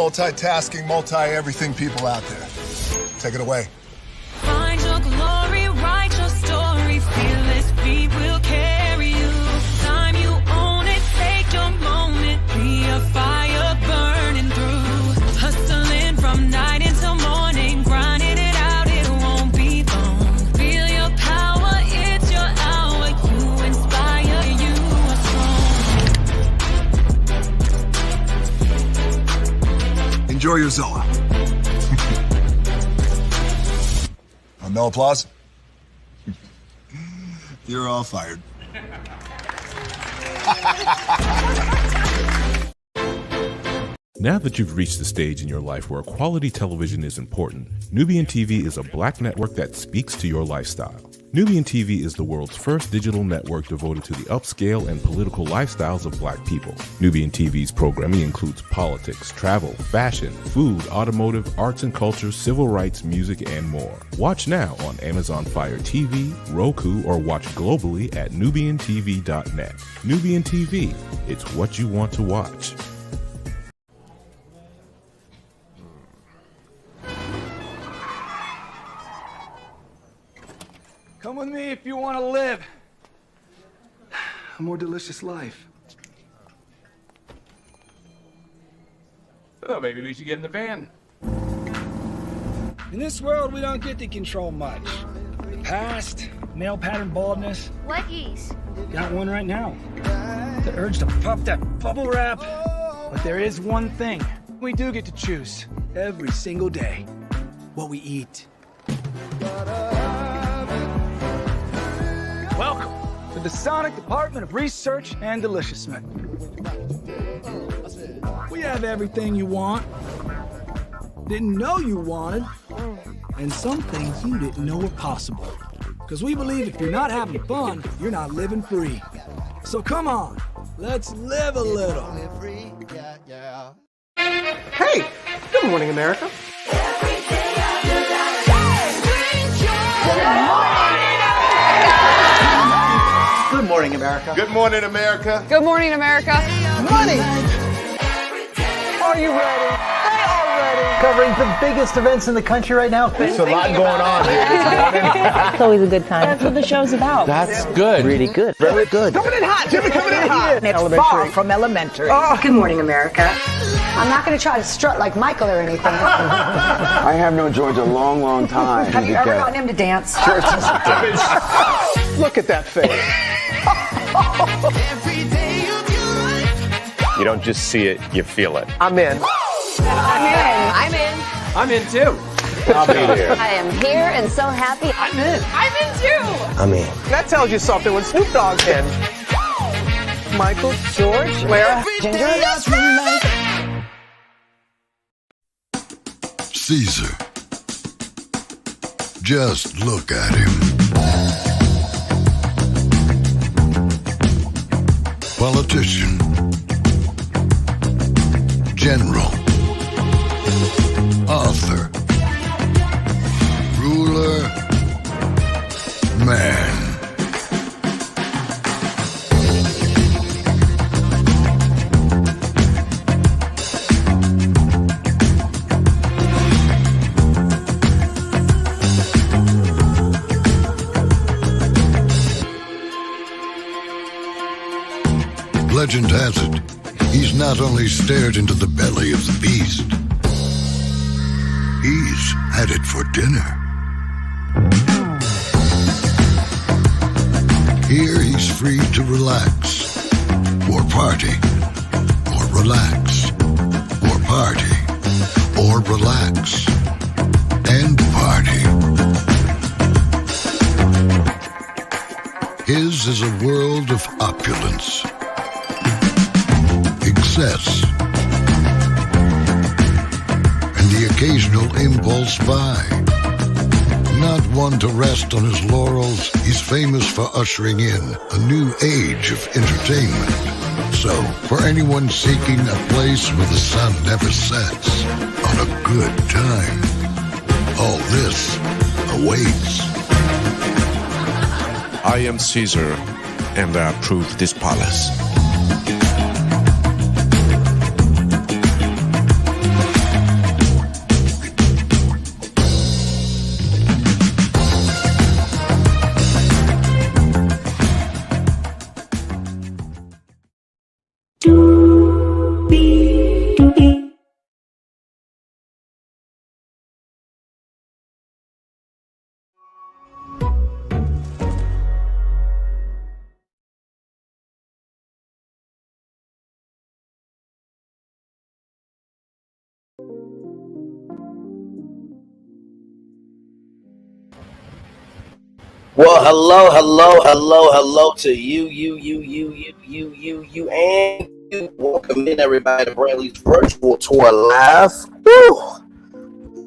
multitasking, multi-everything people out there. Take it away. Find your glory, write your story, fearless feet will carry you. Time you own it, take your moment, be a fire burning through. Hustling from night until morning, grinding it out, it won't be long. Feel your power, it's your hour, you inspire, you are strong. Enjoy your Zoa. No applause? You're all fired. Now that you've reached the stage in your life where quality television is important, Nubian TV is a black network that speaks to your lifestyle. Nubian TV is the world's first digital network devoted to the upscale and political lifestyles of black people. Nubian TV's programming includes politics, travel, fashion, food, automotive, arts and culture, civil rights, music, and more. Watch now on Amazon Fire TV, Roku, or watch globally at nubiantv.net. Nubian TV, it's what you want to watch. Come with me if you want to live a more delicious life. Oh, maybe we should get in the van. In this world, we don't get to control much. The past, male pattern baldness. Leggies. Got one right now. The urge to puff that bubble wrap. But there is one thing we do get to choose every single day. What we eat. Welcome to the Sonic Department of Research and Deliciousment. We have everything you want, didn't know you wanted, and some things you didn't know were possible. Because we believe if you're not having fun, you're not living free. So come on, let's live a little. Hey, good morning, America. Good morning, America. Good morning, America. Good morning, America. Money! Are you ready? They are ready. Covering the biggest events in the country right now. There's a lot going on here. It's always a good time. That's what the show's about. That's good. Really good. Very good. Coming in hot, Jimmy, coming in hot. It's far from elementary. Oh. Good morning, America. I'm not going to try to strut like Michael or anything. I have known George a long, long time. Have you ever gotten him to dance? Look at that face. You don't just see it, you feel it. I'm in. I'm in. I'm in too. I'll be there. I am here and so happy. I'm in. I'm in too. I'm in. That tells you something when Snoop Dogg's in. Michael, George, where? Ginger. Caesar. Just look at him. Politician. General. Author. Ruler. Man. Legend has it, he's not only stared into the belly of the beast, he's had it for dinner. Here he's free to relax, or party, or relax, or party, or relax, and party. His is a world of opulence, excess, and the occasional impulse buy. Not one to rest on his laurels, he's famous for ushering in a new age of entertainment. So, for anyone seeking a place where the sun never sets on a good time, all this awaits. I am Caesar, and I approve this palace. Well, hello to you, and you. Welcome in, everybody, to Bradley's virtual tour live. Woo!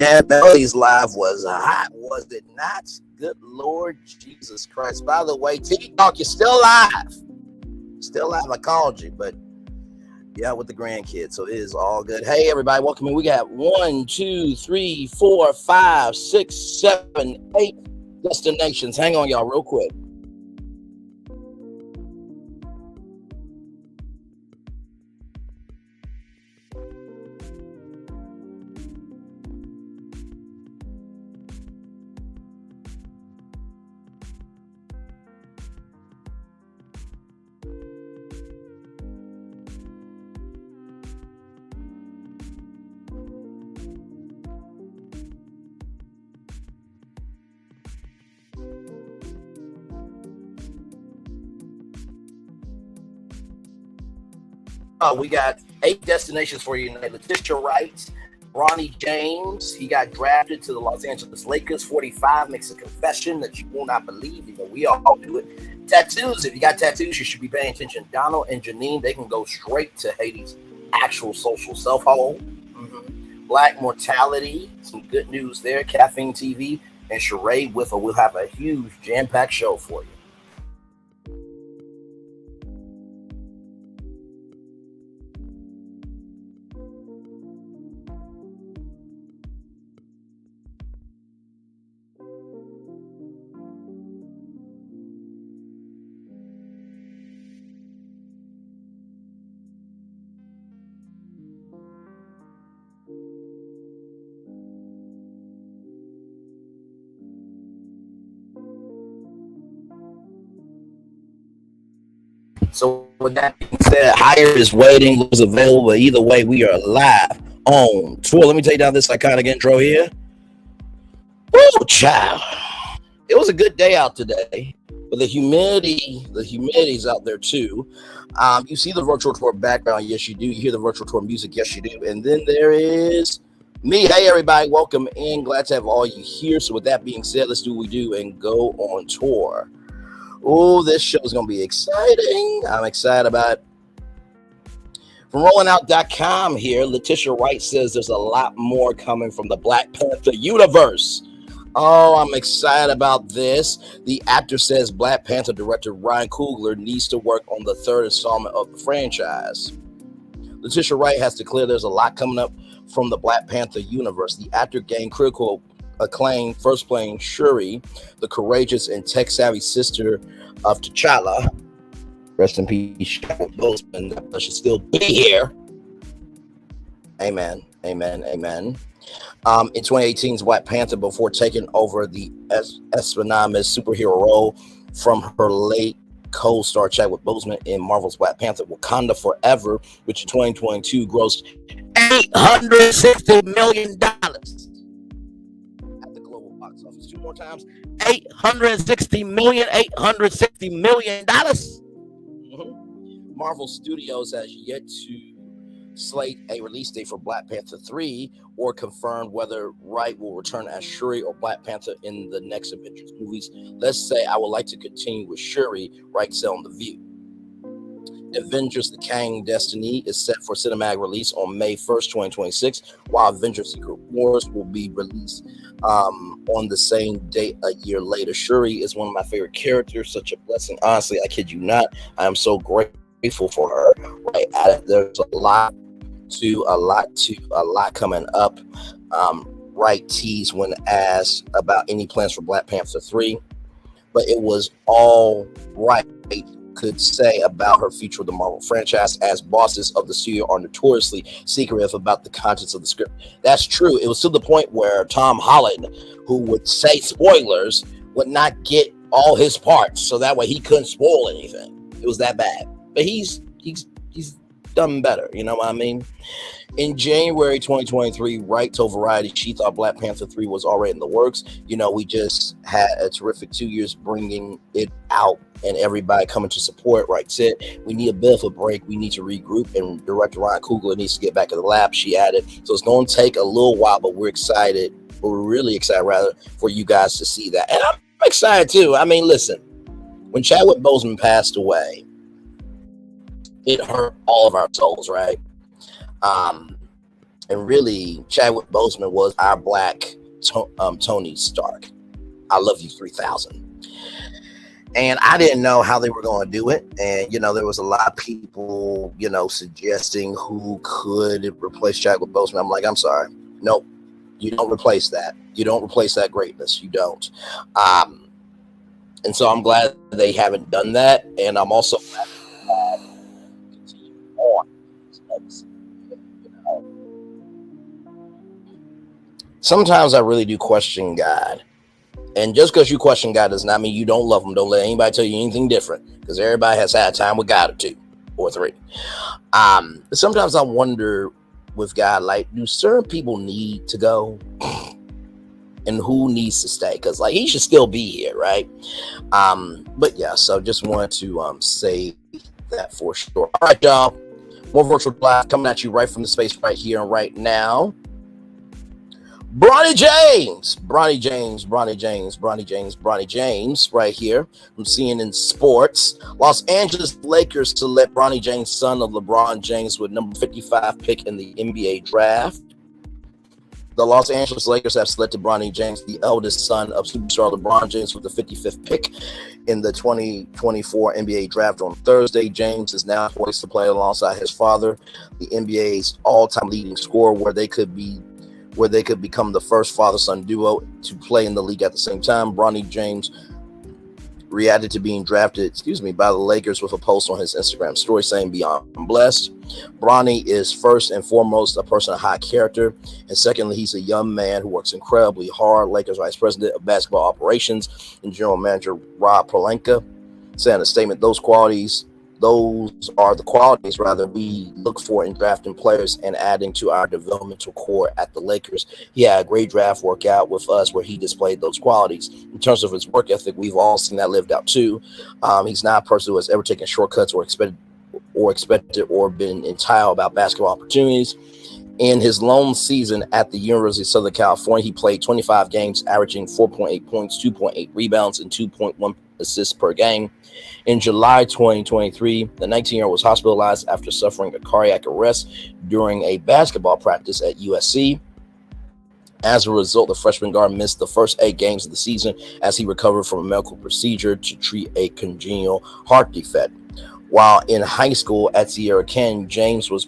And Melly's live was hot, was it not? Good Lord Jesus Christ. By the way, T-Talk, you're still live. Still live. I called you, but yeah, with the grandkids, so it is all good. Hey, everybody, welcome in. We got 1, 2, 3, 4, 5, 6, 7, 8 destinations. Hang on, y'all, real quick. We got 8 destinations for you tonight. Letita Wright, Bronny James, he got drafted to the Los Angeles Lakers. 45 makes a confession that you will not believe. You know, we all do it. Tattoos, if you got tattoos, you should be paying attention. Donald and Jeanne, they can go straight to Haiti's actual social self-hole. Black Mortality, some good news there. Caffeine TV and Sheree will have a huge jam-packed show for you. So with that being said, Higher is waiting, was available. Either way, we are live on tour. Let me take down this iconic intro here. Woo, child. It was a good day out today, but the humidity's out there too. You see the virtual tour background, yes you do. You hear the virtual tour music, yes you do. And then there is me. Hey everybody, welcome in. Glad to have all you here. So with that being said, let's do what we do and go on tour. Oh, this show is going to be exciting. I'm excited about it. From rollingout.com here, Letita Wright says there's a lot more coming from the Black Panther universe. Oh, I'm excited about this. The actor says Black Panther director Ryan Coogler needs to work on the 3rd installment of the franchise. Letita Wright has declared there's a lot coming up from the Black Panther universe. The actor gained critical acclaim, first playing Sheree, the courageous and tech-savvy sister of T'Challa. Rest in peace, Boseman. That should still be here. Amen. In 2018's Black Panther, before taking over the Espionage superhero role from her late co-star Chadwick Boseman in Marvel's Black Panther: Wakanda Forever, which in 2022 grossed $860 million. Box office 2 more times. $860 million. Marvel Studios has yet to slate a release date for Black Panther 3 or confirm whether Wright will return as Shuri or Black Panther in the next Avengers movies. Let's say I would like to continue with Shuri, Wright said on The View. Avengers: The Kang Destiny is set for cinematic release on May 1st, 2026, while Avengers: Secret Wars will be released on the same date a year later. Shuri is one of my favorite characters, such a blessing. Honestly, I kid you not. I am so grateful for her. Right, there's a lot coming up. Wright teased when asked about any plans for Black Panther 3, but it was all Wright could say about her future with the Marvel franchise, as bosses of the studio are notoriously secretive about the contents of the script. That's true. It was to the point where Tom Holland, who would say spoilers, would not get all his parts, so that way he couldn't spoil anything. It was that bad. But he's done better, you know what I mean? In January 2023, Wright told Variety she thought Black Panther 3 was already in the works. You know, we just had a terrific 2 years bringing it out and everybody coming to support. Wright said, we need a bit of a break. We need to regroup, and director Ryan Coogler needs to get back in the lab, she added. So it's going to take a little while, but we're excited. But we're really excited, rather, for you guys to see that. And I'm excited too. I mean, listen, when Chadwick Boseman passed away, it hurt all of our souls, right? And really, Chadwick Boseman was our black Tony Stark. I love you 3000. And I didn't know how they were going to do it. And, there was a lot of people, suggesting who could replace Chadwick Boseman. I'm like, I'm sorry. Nope. You don't replace that. You don't replace that greatness. You don't. And so I'm glad they haven't done that. And I'm also glad that continue on. Sometimes I really do question God. And just because you question God does not mean you don't love him. Don't let anybody tell you anything different, because everybody has had time with God or 2 or 3. Sometimes I wonder with God, like, do certain people need to go and who needs to stay? Because like he should still be here, right? But yeah, so just wanted to say that for sure. All right, y'all. More virtual live coming at you right from the space right here and right now. Bronny James, right here from CNN Sports. Los Angeles Lakers select Bronny James, son of LeBron James, with number 55 pick in the NBA draft. The Los Angeles Lakers have selected Bronny James, the eldest son of superstar LeBron James, with the 55th pick in the 2024 NBA draft on Thursday. James is now poised to play alongside his father, the NBA's all-time leading scorer, where they could become the first father-son duo to play in the league at the same time. Bronny James reacted to being drafted, by the Lakers with a post on his Instagram story saying, "Beyond blessed. Bronny is first and foremost a person of high character, and secondly, he's a young man who works incredibly hard." Lakers Vice President of Basketball Operations and General Manager Rob Pelinka said in a statement, those are the qualities we look for in drafting players and adding to our developmental core at the Lakers. He had a great draft workout with us where he displayed those qualities. In terms of his work ethic, we've all seen that lived out too. He's not a person who has ever taken shortcuts or expected or been entitled about basketball opportunities. In his lone season at the University of Southern California, he played 25 games, averaging 4.8 points, 2.8 rebounds, and 2.1 assists per game. In July 2023, the 19-year-old was hospitalized after suffering a cardiac arrest during a basketball practice at USC. As a result, the freshman guard missed the first 8 games of the season as he recovered from a medical procedure to treat a congenital heart defect. While in high school at Sierra Canyon, James was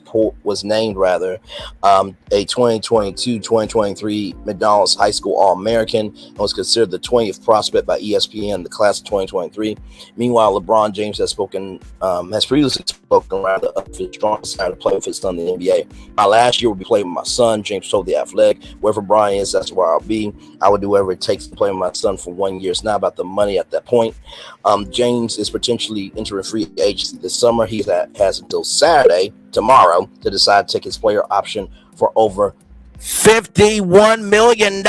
named a 2022-2023 McDonald's High School All-American and was considered the 20th prospect by ESPN, the class of 2023. Meanwhile, LeBron James has previously spoken of his strong desire to play with his son in the NBA. My last year will be playing with my son, James told The Athletic. Wherever Brian is, that's where I'll be. I would do whatever it takes to play with my son for 1 year. It's not about the money at that point. James is potentially entering free agency this summer. He has until Saturday, tomorrow, to decide to take his player option for over $51 million.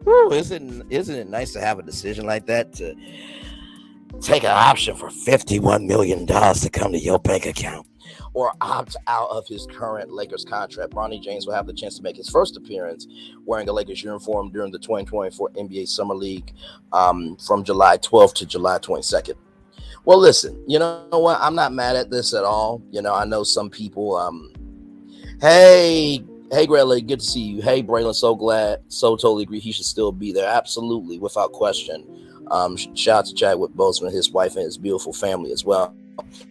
Woo, isn't it nice to have a decision like that, to take an option for $51 million to come to your bank account, or opt out of his current Lakers contract? Bronny James will have the chance to make his first appearance wearing a Lakers uniform during the 2024 NBA Summer League from July 12th to July 22nd. Well, listen, you know what? I'm not mad at this at all. I know some people, hey, Greg, good to see you. Hey, Braylon, so glad, so totally agree. He should still be there. Absolutely, without question. Shout out to Chadwick Boseman, his wife, and his beautiful family as well.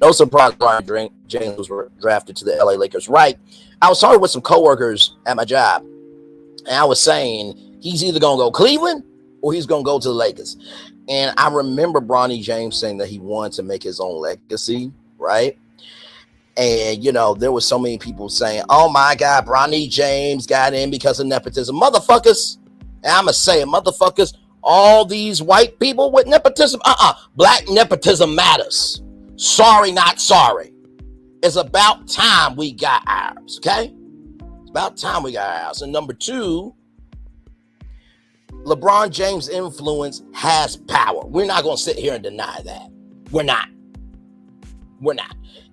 No surprise, Bronny James was drafted to the LA Lakers. Right. I was talking with some coworkers at my job, and I was saying he's either going to go Cleveland or he's going to go to the Lakers. And I remember Bronny James saying that he wanted to make his own legacy, right? And, there were so many people saying, oh, my God, Bronny James got in because of nepotism. Motherfuckers, and I'm going to say it, motherfuckers, all these white people with nepotism, black nepotism matters. Sorry, not sorry. It's about time we got ours, okay? It's about time we got ours. And number 2, LeBron James' influence has power. We're not going to sit here and deny that. We're not.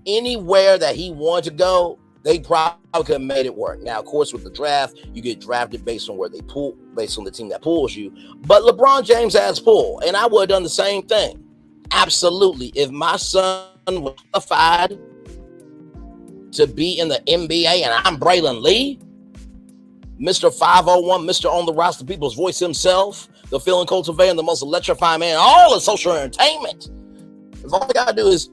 Anywhere that he wanted to go, They probably could have made it work. Now, of course, with the draft, you get drafted based on where they pull, based on the team that pulls you. But LeBron James has pull, and I would have done the same thing. Absolutely. If my son was qualified to be in the NBA and I'm Braylon Lee, Mr. 501, Mr. On the Roster, people's voice himself, the feeling cultivating, the most electrifying man in all of social entertainment. If all I gotta do is,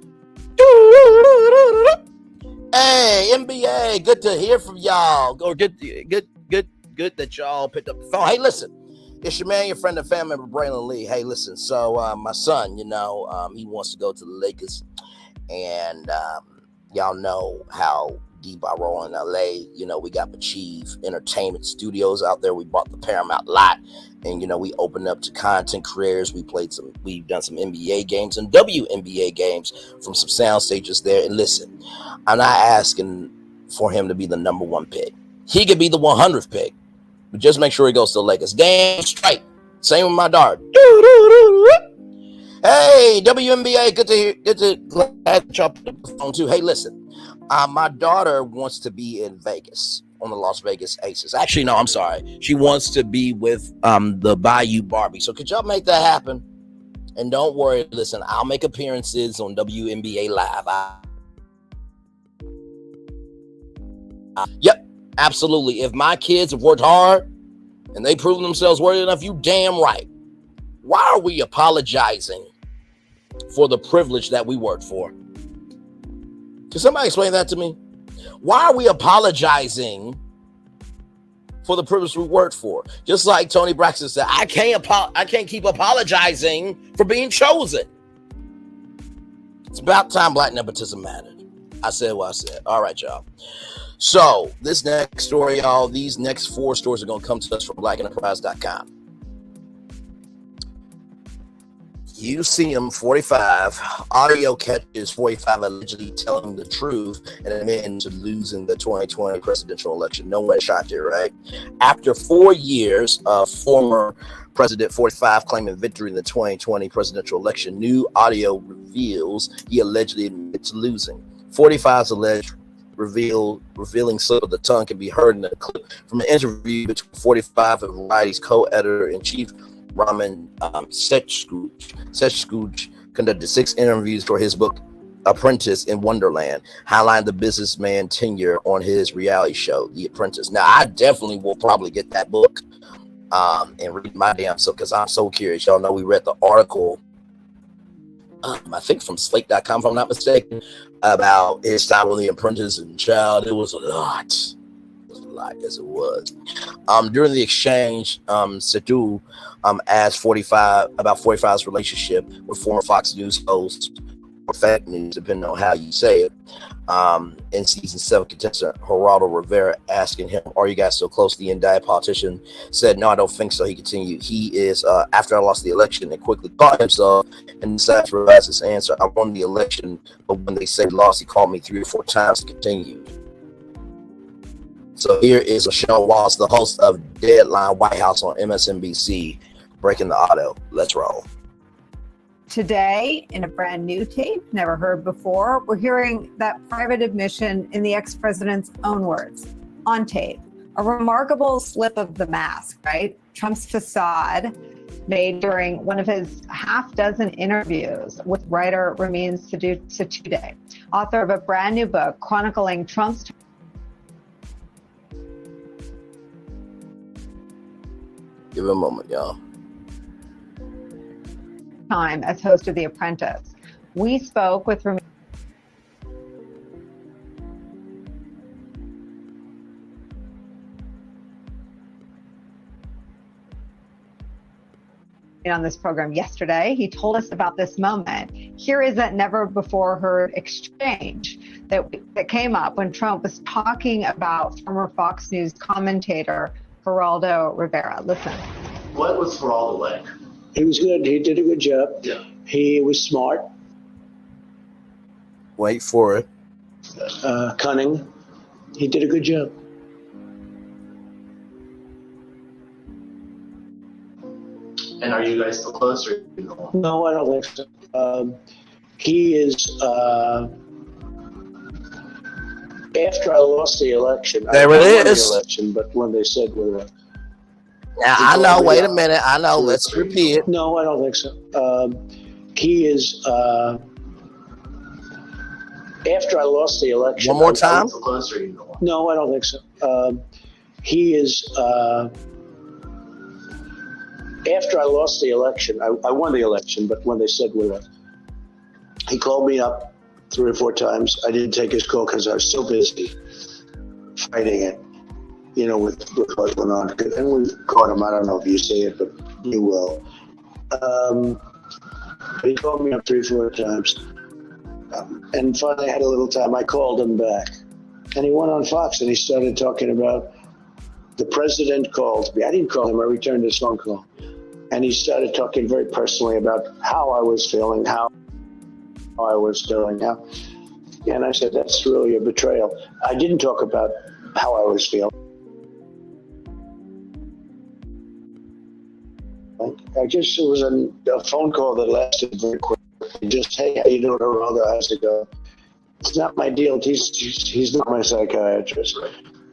hey, NBA, good to hear from y'all. Or good that y'all picked up the phone. Hey, listen, it's your man, your friend, and family member, Braylon Lee. Hey, listen, so my son, he wants to go to the Lakers, and y'all know how deep I roll in LA. We got Achieve Entertainment Studios out there. We bought the Paramount lot, and we opened up to content creators. We've done some NBA games and WNBA games from some sound stages there. And listen, I'm not asking for him to be the number one pick. He could be the 100th pick, but just make sure he goes to the Lakers. Damn straight. Same with my daughter. Hey, WNBA, good to hear. Glad y'all put up the phone too. Hey, listen. My daughter wants to be in Vegas on the Las Vegas Aces. Actually, no, I'm sorry. She wants to be with the Bayou Barbie. So could y'all make that happen? And don't worry, listen, I'll make appearances on WNBA Live. Yep, absolutely. If my kids have worked hard and they prove themselves worthy enough, you damn right. Why are we apologizing for the privilege that we worked for? Can somebody explain that to me? Why are we apologizing for the privilege we worked for? Just like Tony Braxton said, I can't keep apologizing for being chosen. It's about time black nepotism mattered. I said what I said. All right, y'all. So this next story, y'all, these next 4 stories are going to come to us from blackenterprise.com. You see him, 45. Audio catches 45 allegedly telling the truth and admitting to losing the 2020 presidential election. No one shocked it, right? After 4 years of former President 45 claiming victory in the 2020 presidential election, new audio reveals he allegedly admitted to losing. 45's alleged revealing slip of the tongue can be heard in a clip from an interview between 45 and Variety's co-editor-in-chief Raman Sechkuch conducted 6 interviews for his book Apprentice in Wonderland, highlighting the businessman tenure on his reality show, The Apprentice. Now, I definitely will probably get that book and read my damn self because I'm so curious. Y'all know we read the article, I think from Slate.com, if I'm not mistaken, about his time on The Apprentice and Child. It was a lot. As it was. During the exchange, Sidhu asked 45 about 45's relationship with former Fox News host, or fake news, depending on how you say it. In season 7, contestant Geraldo Rivera asking him, "Are you guys so close?" The indicted politician said, "No, I don't think so." He continued, "He is, after I lost the election and quickly caught himself and decided to revise his answer. I won the election, but when they say lost, he called me 3 or 4 times." Continued. So here is Michelle Wallace, the host of Deadline White House on MSNBC, breaking the audio. Let's roll. Today, in a brand new tape, never heard before, we're hearing that private admission in the ex-president's own words, on tape. A remarkable slip of the mask, right? Trump's facade made during one of his half-dozen interviews with writer Ramin Sechkuch, author of a brand new book chronicling Trump's Give it a moment, y'all. time as host of The Apprentice. We spoke with Ramin on this program yesterday. He told us about this moment. Here is that never before heard exchange that came up when Trump was talking about former Fox News commentator Geraldo Rivera. Listen. What was Geraldo like? He was good. He did a good job. Yeah. He was smart. Wait for it. Cunning. He did a good job. And are you guys still close? Or No, I don't think so. He is a After I lost the election, There I it won is. the election, but when they said we were... Now, I know, wait a minute. I know, let's repeat it. No, I don't think so. He is... after I lost the election... One more time? No, I don't think so. He is... after I lost the election, I won the election, but when they said we were... He called me up 3 or 4 times. I didn't take his call because I was so busy fighting it, you know, with what went on. And we caught him. I don't know if you see it, but you will. He called me up 3 or 4 times. And finally I had a little time. I called him back. And he went on Fox and he started talking about the president called me. I didn't call him. I returned his phone call. And he started talking very personally about how I was feeling, how I was doing. And I said, that's really a betrayal. I didn't talk about how I was feeling. It was a phone call that lasted very quick. Just, hey, how you doing, Geraldo? How's it going? It's not my deal. He's not my psychiatrist.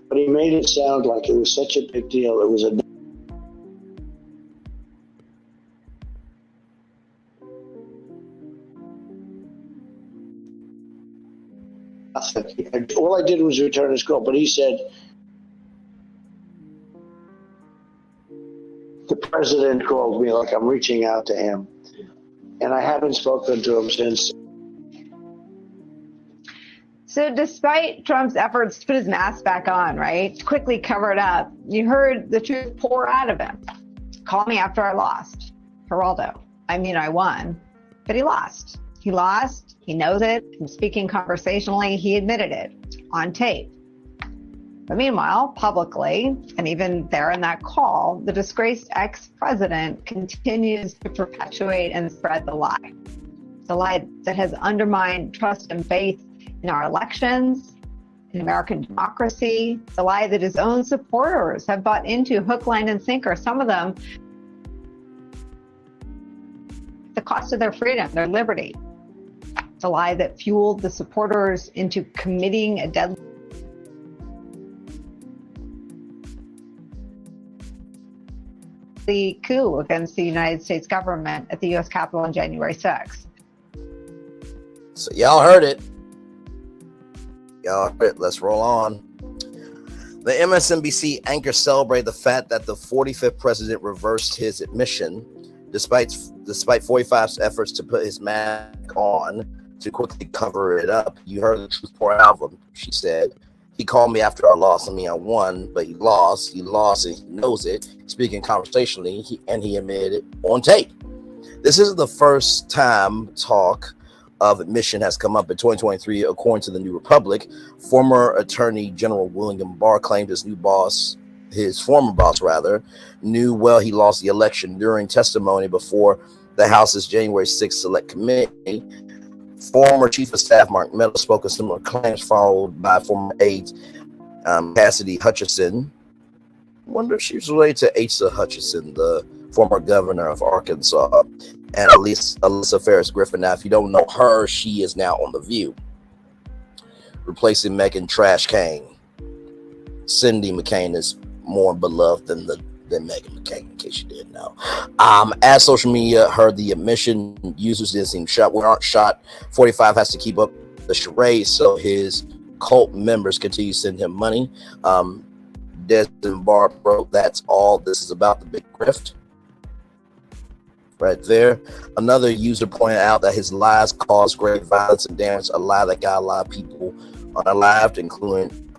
But he made it sound like it was such a big deal. It was a... All I did was return his call, but he said, the president called me, like I'm reaching out to him. And I haven't spoken to him since. So despite Trump's efforts to put his mask back on, right, quickly cover it up, you heard the truth pour out of him. Call me after I lost. Geraldo, I mean, I won, but he lost. He lost. He knows it. From speaking conversationally, he admitted it on tape. But meanwhile, publicly, and even there in that call, the disgraced ex-president continues to perpetuate and spread the lie. The lie that has undermined trust and faith in our elections, in American democracy, the lie that his own supporters have bought into hook, line, and sinker, some of them at the cost of their freedom, their liberty. The lie that fueled the supporters into committing a deadly coup against the United States government at the U.S. Capitol on January 6th. So y'all heard it. Y'all heard it. Let's roll on. The MSNBC anchor celebrated the fact that the 45th president reversed his admission, despite 45's efforts to put his mask on to quickly cover it up. You heard the truth pour out of him. She said, he called me after I lost. I mean, I won, but he lost. He lost and he knows it. Speaking conversationally, he admitted it on tape. This isn't the first time talk of admission has come up in 2023, according to the New Republic. Former Attorney General William Barr claimed his former boss, knew well he lost the election during testimony before the House's January 6th Select Committee. Former Chief of Staff Mark Meadows spoke of similar claims, followed by former aide Cassidy Hutchinson. I wonder if she's related to Asa Hutchinson, the former governor of Arkansas, and Alyssa Ferris Griffin. Now, if you don't know her, she is now on The View, replacing Meghan Trash Kane. Cindy McCain is more beloved than Meghan McCain, in case you didn't know. As social media heard the admission, users didn't seem shocked. We aren't shocked. 45 has to keep up the charade, so his cult members continue to send him money. Desmond Barr wrote, that's all this is about, the big grift. Right there. Another user pointed out that his lies caused great violence and damage, a lie that got a lot of people unalived, including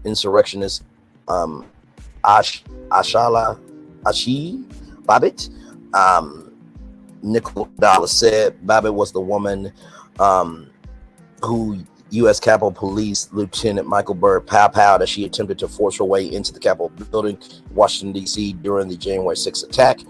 insurrectionist Ashala Babbitt. Nicole Dollar said Babbitt was the woman who U.S. Capitol Police Lieutenant Michael Byrd pow-powed as she attempted to force her way into the Capitol building, Washington, D.C. during the January 6th attack.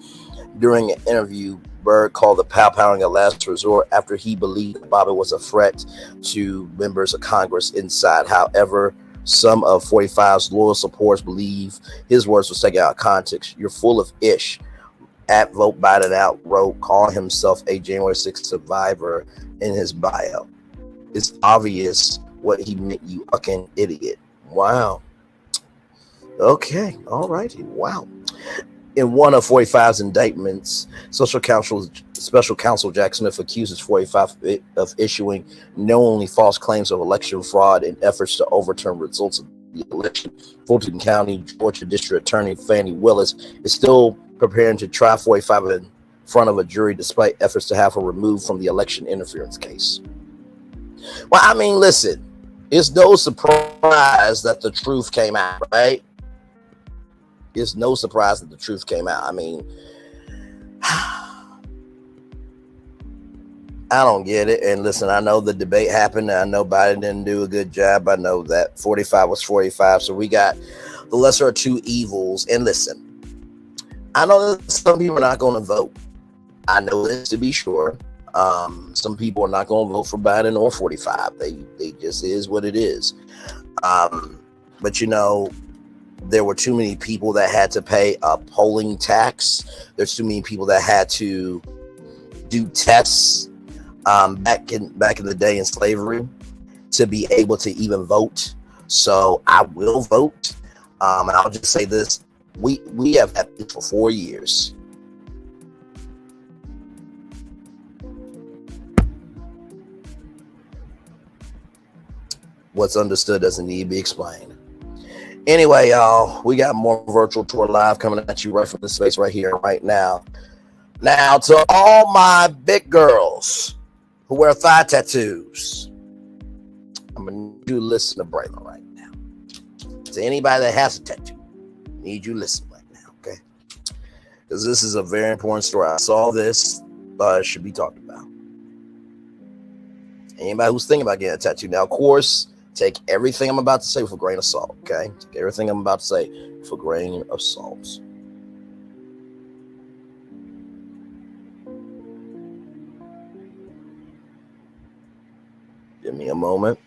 During an interview, Byrd called the pow-powing a last resort after he believed Babbitt was a threat to members of Congress inside. However, some of 45's loyal supporters believe his words was taken out of context. You're full of ish. At Vote Biden Out wrote, calling himself a January 6th survivor in his bio. It's obvious what he meant, you fucking idiot. Wow. Okay. All righty. Wow. In one of 45's indictments, Special Counsel Jack Smith accuses 45 of issuing knowingly false claims of election fraud in efforts to overturn results of the election. Fulton County, Georgia District Attorney Fannie Willis is still preparing to try 45 in front of a jury despite efforts to have her removed from the election interference case. Well, I mean, listen, it's no surprise that the truth came out, right? It's no surprise that the truth came out. I mean, I don't get it. And listen, I know the debate happened. I know Biden didn't do a good job. I know that 45 was 45. So we got the lesser of two evils. And listen, I know that some people are not going to vote. I know this to be sure. Some people are not going to vote for Biden or 45. They just is what it is. But you know, there were too many people that had to pay a polling tax. There's too many people that had to do tests back in the day in slavery to be able to even vote. So I will vote. And I'll just say this: we have had this for 4 years. What's understood doesn't need to be explained. Anyway, y'all, we got more virtual tour live coming at you right from this space right here, right now. Now, to all my big girls who wear thigh tattoos, I'm going to need you to listen to Braylon right now. To anybody that has a tattoo, I need you to listen right now, okay? Because this is a very important story. I saw this, but it should be talked about. Anybody who's thinking about getting a tattoo. Now, of course, take everything I'm about to say with a grain of salt, okay? Take everything I'm about to say with a grain of salt. Give me a moment.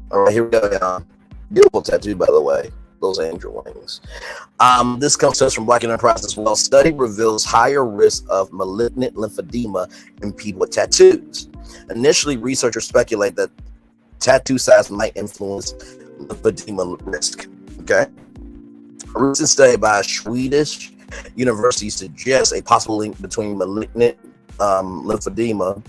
All right, here we go, y'all. Beautiful tattoo, by the way. Those angel wings. This comes to us from Black Enterprise as well. Study reveals higher risk of malignant lymphedema in people with tattoos. Initially, researchers speculate that tattoo size might influence lymphedema risk. Okay. A recent study by a Swedish university suggests a possible link between malignant lymphedema,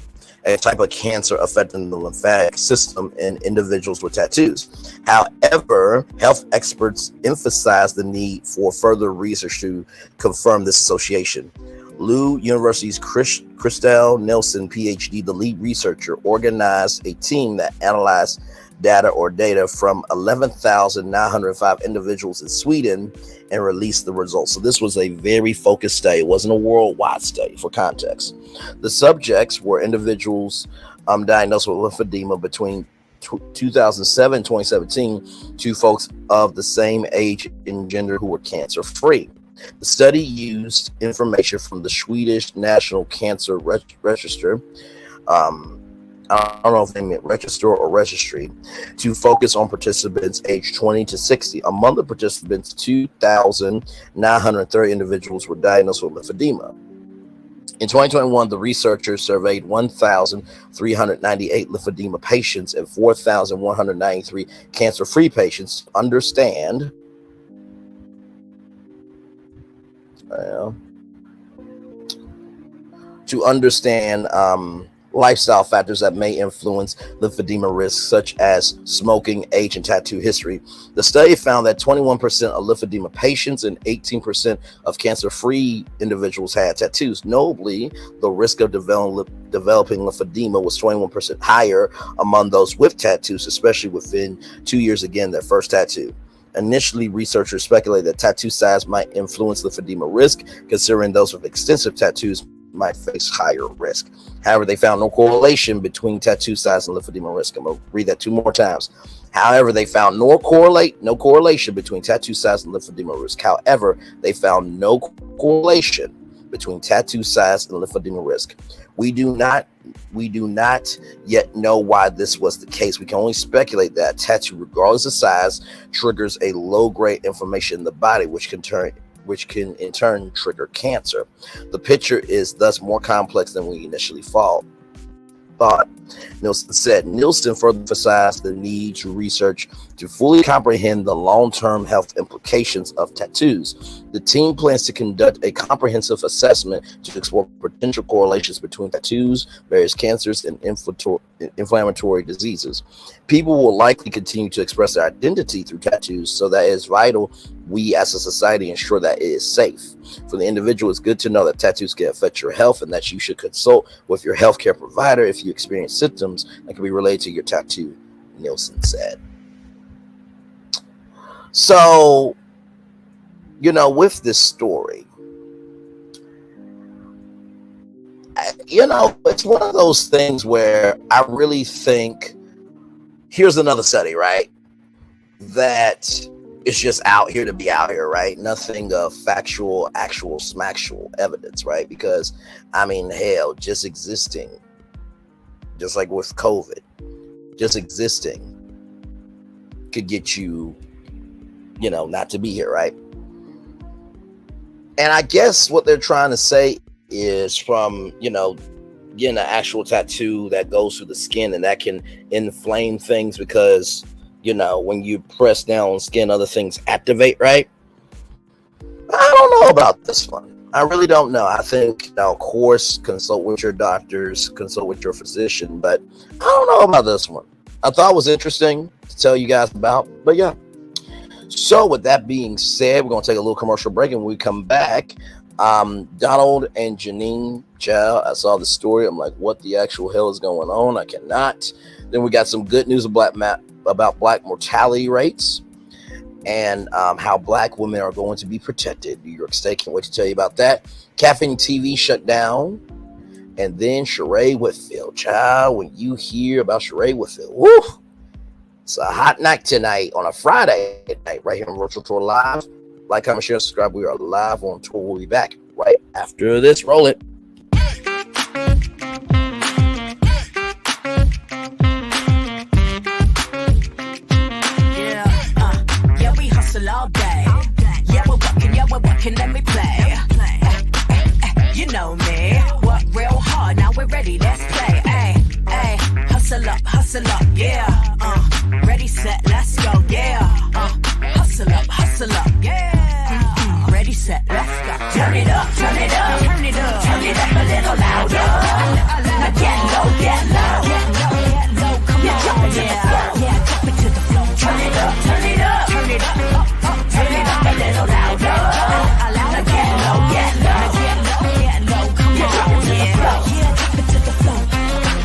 a type of cancer affecting the lymphatic system in individuals with tattoos. However, health experts emphasize the need for further research to confirm this association. Lund University's Christel Nielsen, PhD, the lead researcher, organized a team that analyzed data from 11,905 individuals in Sweden and released the results. So this was a very focused study. It wasn't a worldwide study, for context. The subjects were individuals diagnosed with lymphedema between 2007 and 2017 to folks of the same age and gender who were cancer free. The study used information from the Swedish National Cancer Register. I don't know if they meant register or registry, to focus on participants aged 20 to 60. Among the participants, 2,930 individuals were diagnosed with lymphedema. In 2021, the researchers surveyed 1,398 lymphedema patients and 4,193 cancer-free patients to understand lifestyle factors that may influence lymphedema risks, such as smoking, age, and tattoo history. The study found that 21% of lymphedema patients and 18% of cancer-free individuals had tattoos. Notably, the risk of developing lymphedema was 21% higher among those with tattoos, especially within 2 years, again, their first tattoo. Initially, researchers speculated that tattoo size might influence lymphedema risk, considering those with extensive tattoos might face higher risk. However, they found no correlation between tattoo size and lymphedema risk. I'm going to read that 2 more times. However, they found no correlation between tattoo size and lymphedema risk. However, they found no correlation between tattoo size and lymphedema risk. We do not yet know why this was the case. We can only speculate that tattoo, regardless of size, triggers a low-grade inflammation in the body, which can which can in turn trigger cancer. The picture is thus more complex than we initially thought. Nielsen said. Nielsen further emphasized the need to research to fully comprehend the long-term health implications of tattoos. The team plans to conduct a comprehensive assessment to explore potential correlations between tattoos, various cancers, and inflammatory diseases. People will likely continue to express their identity through tattoos, so that it is vital we as a society ensure that it is safe. For the individual, it's good to know that tattoos can affect your health and that you should consult with your healthcare provider if you experience symptoms that can be related to your tattoo, Nielsen said. So, with this story, it's one of those things where I really think, here's another study, right? That it's just out here to be out here, right? Nothing of factual, actual, smacktual evidence, right? Because, hell, just existing, just like with COVID, just existing could get you, not to be here, right? And I guess what they're trying to say is from, getting an actual tattoo that goes through the skin and that can inflame things because, when you press down on skin, other things activate, right? I don't know about this one. I really don't know. I think, of course, consult with your doctors, consult with your physician, but I don't know about this one. I thought it was interesting to tell you guys about, but yeah. So with that being said, we're going to take a little commercial break, and when we come back, Donald and Jeanne, child, I saw the story. I'm like, what the actual hell is going on? I cannot. Then we got some good news about black mortality rates and how black women are going to be protected. New York State, can't wait to tell you about that. Caffeine TV Shut Down. And then Sheree Whitfield. Child, when you hear about Sheree Whitfield, woo, it's a hot night tonight on a Friday night right here on Virtual Tour Live. Like, comment, share, subscribe. We are live on tour. We'll be back right after this. Roll it. All day. Yeah, we're working, let me play. You know me, work real hard, now we're ready, let's play. Ay, hustle up, yeah. Ready, set, let's go, yeah. Hustle up, yeah. Ready, set, let's go. Turn it up, turn it up, turn it up, turn it up a little louder. Now get low, get low, come on, drop it to the floor, yeah, drop it to the floor. Turn it up, turn it up, turn it up. Turn it up a little louder. Now get low, get low, come on, yeah, drop it to the floor.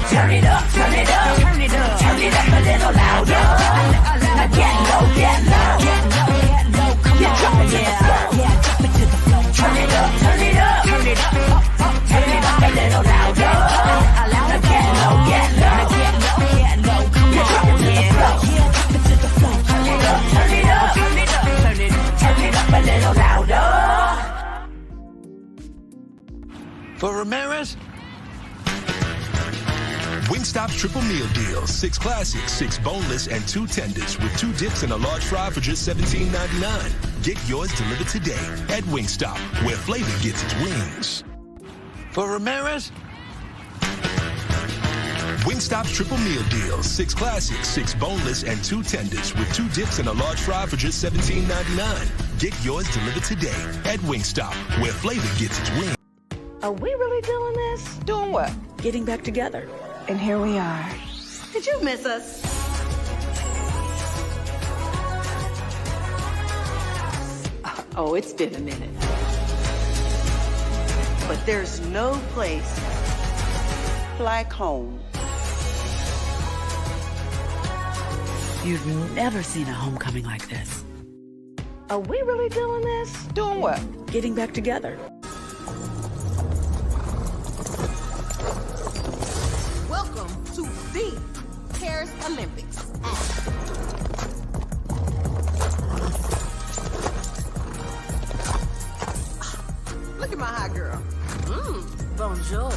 Turn it up, turn it up, turn it up, turn it up a little louder. Now get low, get low, come on, drop it to the floor. Drop it to the floor. Turn it up, turn it up, turn it up, turn it up a little louder. Now get low, get low, come on, drop it to the floor. Drop it to the floor. Turn it up, turn it up, turn it up. Turn it up a little louder. For Ramirez, Wingstop's triple meal deal. 6 classics, 6 boneless, and 2 tenders with 2 dips and a large fry for just $17.99. Get yours delivered today at Wingstop, where flavor gets its wings. For Ramirez, Wingstop's triple meal deal. 6 classics, 6 boneless, and 2 tenders with 2 dips and a large fry for just $17.99. Get yours delivered today at Wingstop, where flavor gets its wings. Are we really doing this? Doing what? Getting back together. And here we are. Did you miss us? Oh, it's been a minute. But there's no place like home. You've never seen a homecoming like this. Are we really doing this? Doing what? Getting back together. Welcome to the Paris Olympics. Look at my hot girl. Bonjour.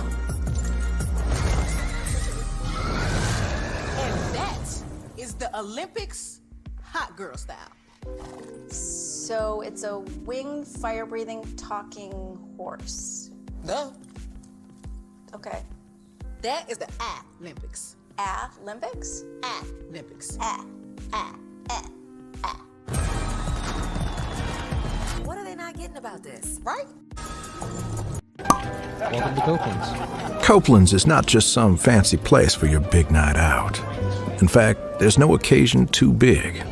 And that is the Olympics hot girl style. So it's a winged, fire-breathing, talking horse. No. Okay. That is the Olympics. Olympics? Olympics. What are they not getting about this? Right? Welcome to Copeland's. Copeland's is not just some fancy place for your big night out. In fact, there's no occasion too big.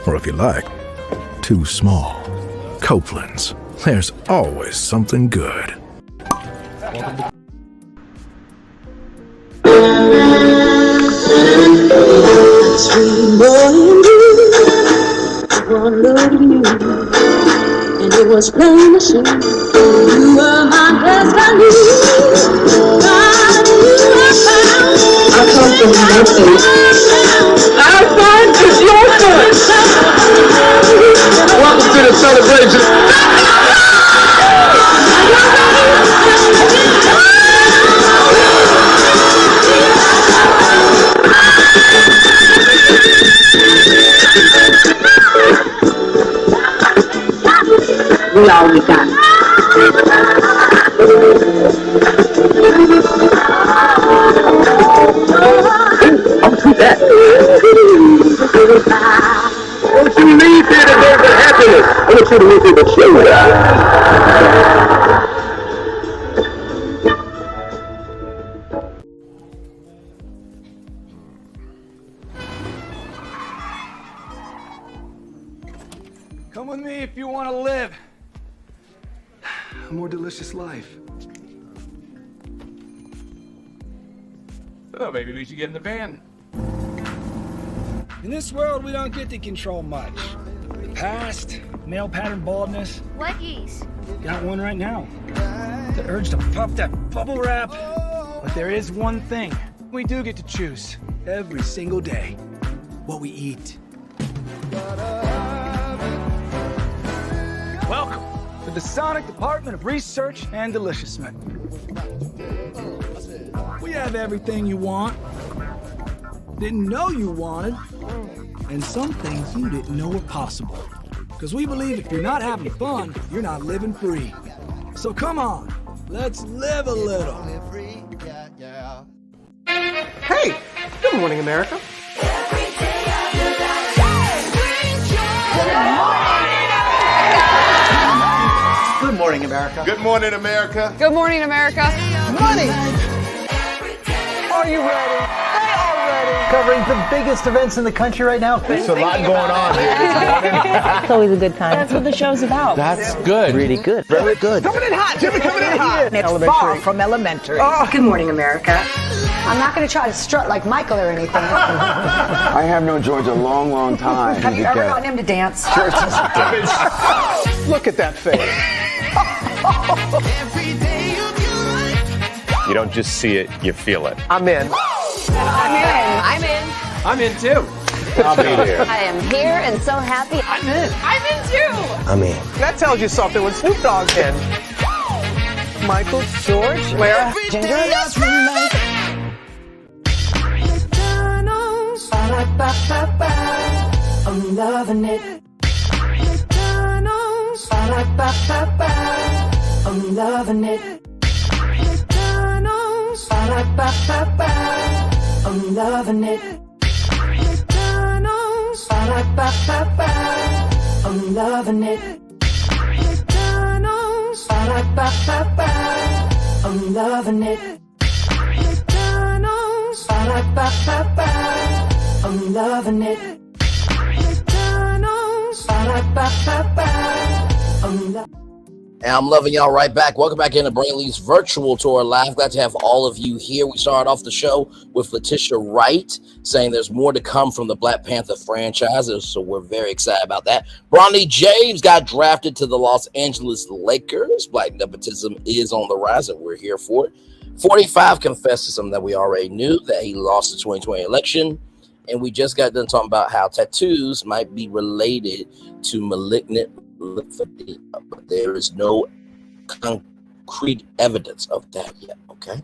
Or if you like, too small. Copeland's. There's always something good. Welcome to Sweet boy and blue, one look at you, and it was plain to see you were my best value. I come from Memphis. Our fun is your fun. Welcome to the celebration. We all we got. I'll do that. Don't you leave here to go for happiness. I want you to leave here to show that. Come with me if you want to live a more delicious life. Oh, maybe we should get in the van. In this world, we don't get to control much. The past, male pattern baldness. Leggies. Got one right now. The urge to puff that bubble wrap. But there is one thing we do get to choose every single day: what we eat. Welcome to the Sonic Department of Research and Deliciousment. We have everything you want, didn't know you wanted, and some things you didn't know were possible. Because we believe if you're not having fun, you're not living free. So come on, let's live a little. Hey, good morning, America. Good morning, America. Good morning, America. Good morning, America. Money! Are you ready? They are ready. Covering the biggest events in the country right now. There's a lot going on here this morning. It's always a good time. That's what the show's about. That's good. Really good. Very good. Coming in hot, Jimmy, coming in hot. It's far from elementary. Good morning, America. I'm not going to try to strut like Michael or anything. I have known George a long, long time. Have you ever gotten him to dance? Look at that face. You don't just see it, you feel it. I'm in. I'm in. I'm in too. I'll be there. I am here and so happy. I'm in. I'm in too. I'm in. That tells you something when Snoop Dogg's in. Michael, George, Lara, Ginger. I'm loving it. I'm loving it. I'm loving it. I'm loving it. I'm loving it. I'm loving it. And I'm loving y'all right back. Welcome back into Brainley's virtual tour live. Glad to have all of you here. We started off the show with Letita Wright saying there's more to come from the Black Panther franchise, so we're very excited about that. Bronny James got drafted to the Los Angeles Lakers. Black nepotism is on the rise, and we're here for it. 45 confessed to something that we already knew, that he lost the 2020 election. And we just got done talking about how tattoos might be related to malignant lymphedema, but there is no concrete evidence of that yet. Okay.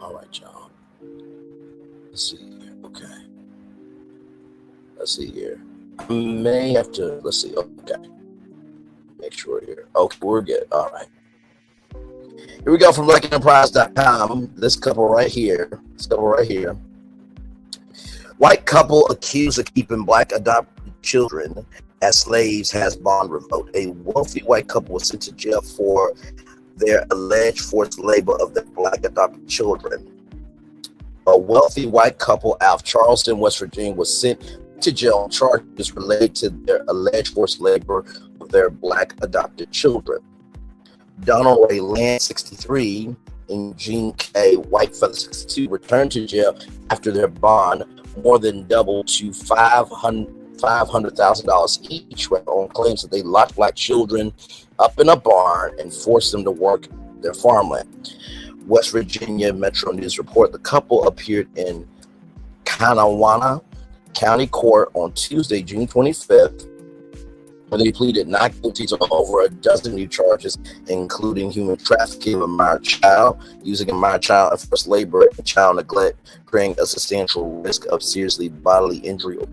All right, y'all. Let's see here. Okay. Let's see here. May have to, let's see. Okay. Make sure here. Okay, we're good. All right. Here we go from luckenterprise.com. This couple right here. White couple accused of keeping black adopted children as slaves has bond revoked. A wealthy white couple was sent to jail for their alleged forced labor of their black adopted children. A wealthy white couple out of Charleston, West Virginia, was sent to jail on charges related to their alleged forced labor of their black adopted children. Donald Ray Land, 63, and Jeanne K. Whitefeather, 62, returned to jail after their bond more than doubled to $500,000 each on claims that they locked black children up in a barn and forced them to work their farmland. West Virginia Metro News report the couple appeared in Kanawha County Court on Tuesday, June 25th, where they pleaded not guilty to over a dozen new charges, including human trafficking of a minor child, using a minor child in forced labor, and child neglect, creating a substantial risk of seriously bodily injury or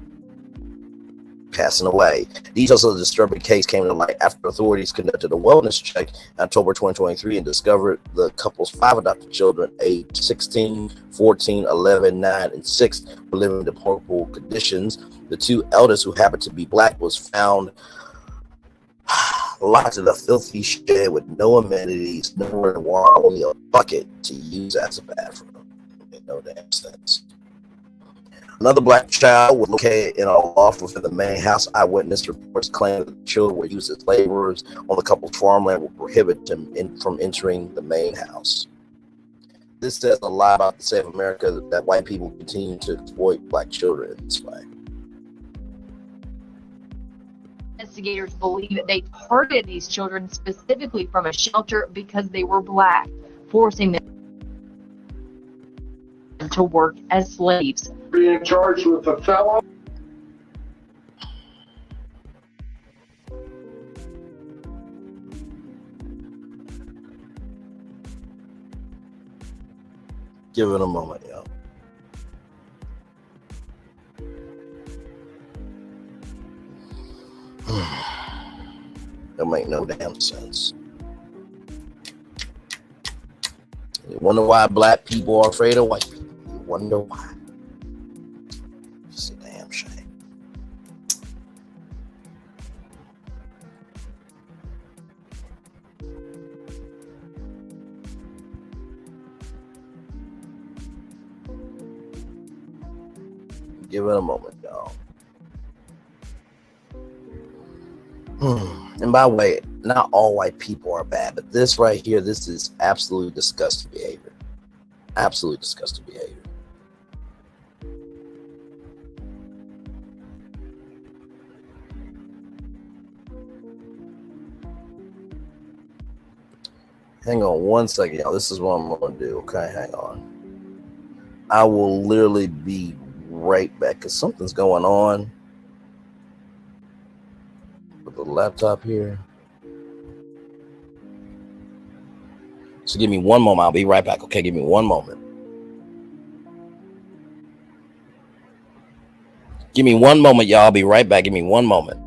passing away. Details of the disturbing case came to light after authorities conducted a wellness check in October 2023 and discovered the couple's 5 adopted children, aged 16, 14, 11, 9, and 6, were living in deplorable conditions. The 2 eldest, who happened to be black, was found locked in a filthy shed with no amenities, no running water, only a bucket to use as a bathroom. It made no damn sense. Another black child was located in a loft within the main house. Eyewitness reports claim that the children were used as laborers on the couple's farmland, will prohibit them from entering the main house. This says a lot about the state of America, that white people continue to exploit black children in this way. Investigators believe that they targeted these children specifically from a shelter because they were black, forcing them to work as slaves. Being charged with a felon. Give it a moment, yo. That make no damn sense. You wonder why black people are afraid of white people. You wonder why. It's a damn shame. Give it a moment, y'all. And by the way, not all white people are bad, but this right here, this is absolutely disgusting behavior. Absolutely disgusting behavior. Hang on one second, y'all. This is what I'm going to do. Okay, hang on. I will literally be right back because something's going on with the laptop here. So give me one moment. I'll be right back. Okay, give me one moment. Give me one moment, y'all. I'll be right back. Give me one moment.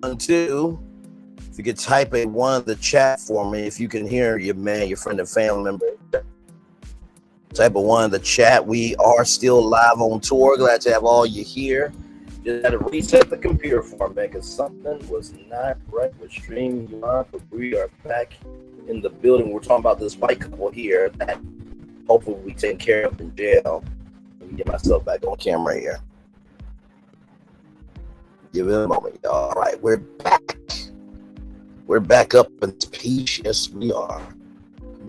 212. If you could type a 1 in the chat for me, if you can hear your man, your friend and family member. Type a 1 in the chat. We are still live on tour. Glad to have all you here. Just had to reset the computer for me because something was not right with StreamYard, but we are back in the building. We're talking about this white couple here that hopefully we take care of in jail. Let me get myself back on camera here. Give it a moment, y'all. All right, we're back. We're back up in peace. Yes, we are.